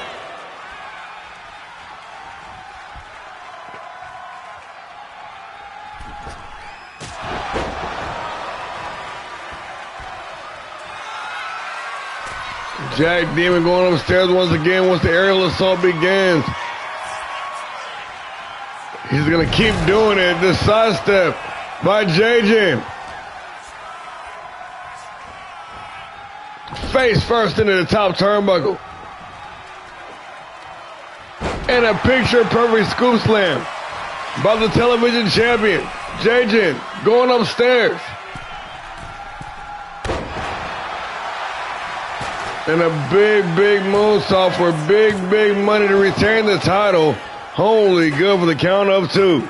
Speaker 1: Jack Demon going upstairs once again once the aerial assault begins. He's going to keep doing it. The sidestep by JJ. Face first into the top turnbuckle. And a picture-perfect scoop slam by the television champion, JJ, going upstairs. And a big moonsault for big money to retain the title. Holy good for the count of 2.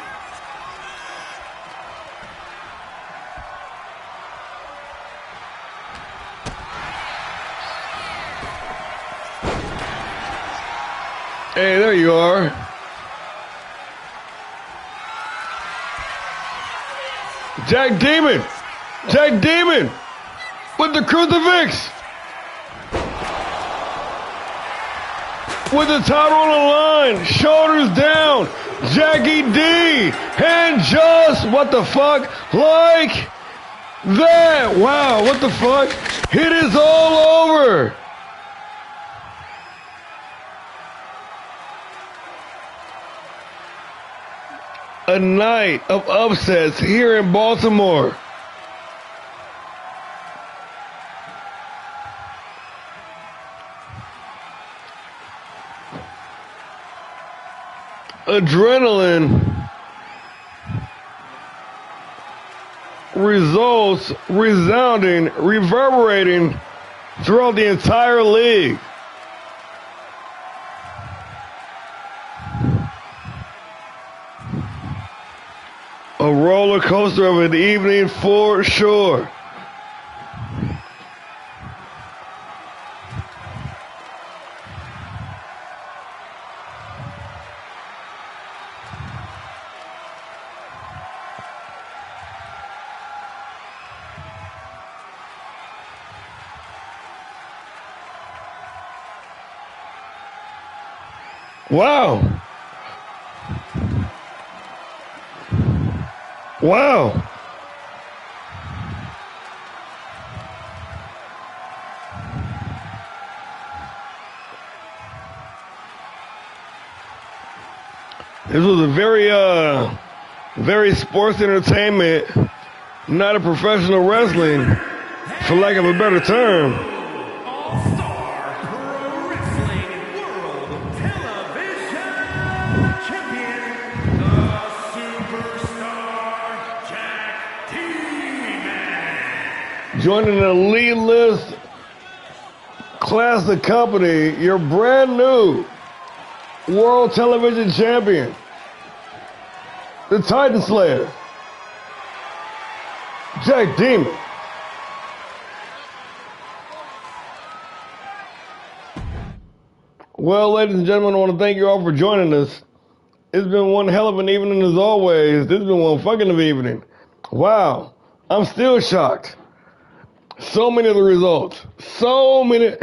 Speaker 1: Hey, there you are. Jack Demon with the crucifix. With the title on the line, shoulders down, Jackie D, and just, what the fuck, like that. Wow, what the fuck? It is all over. A night of upsets here in Baltimore. Adrenaline results resounding, reverberating throughout the entire league. A roller coaster of an evening for sure. Wow. Wow. This was a very sports entertainment, not a professional wrestling, for lack of a better term.
Speaker 2: All-Star Pro Wrestling World Television Champion, the Superstar Jack Demon.
Speaker 1: Joining an elite list class of company, your brand new World Television Champion, the Titan Slayer, Jack Demon. Well, ladies and gentlemen, I want to thank you all for joining us. It's been one hell of an evening as always. This has been one fucking of evening. Wow, I'm still shocked. So many of the results. So many.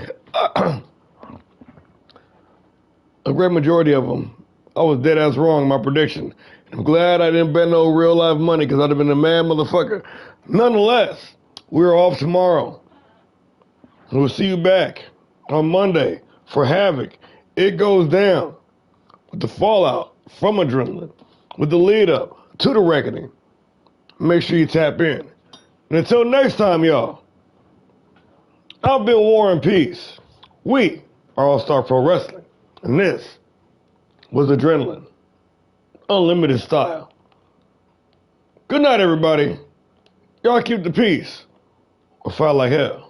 Speaker 1: A great majority of them. I was dead ass wrong in my prediction. I'm glad I didn't bet no real life money because I'd have been a mad motherfucker. Nonetheless, we're off tomorrow. We'll see you back on Monday for Havoc. It goes down with the fallout from Adrenaline, with the lead up to the Reckoning. Make sure you tap in. And until next time, y'all, I've been War and Peace. We are All-Star Pro Wrestling. And this was Adrenaline. Unlimited style. Good night, everybody. Y'all keep the peace or fight like hell.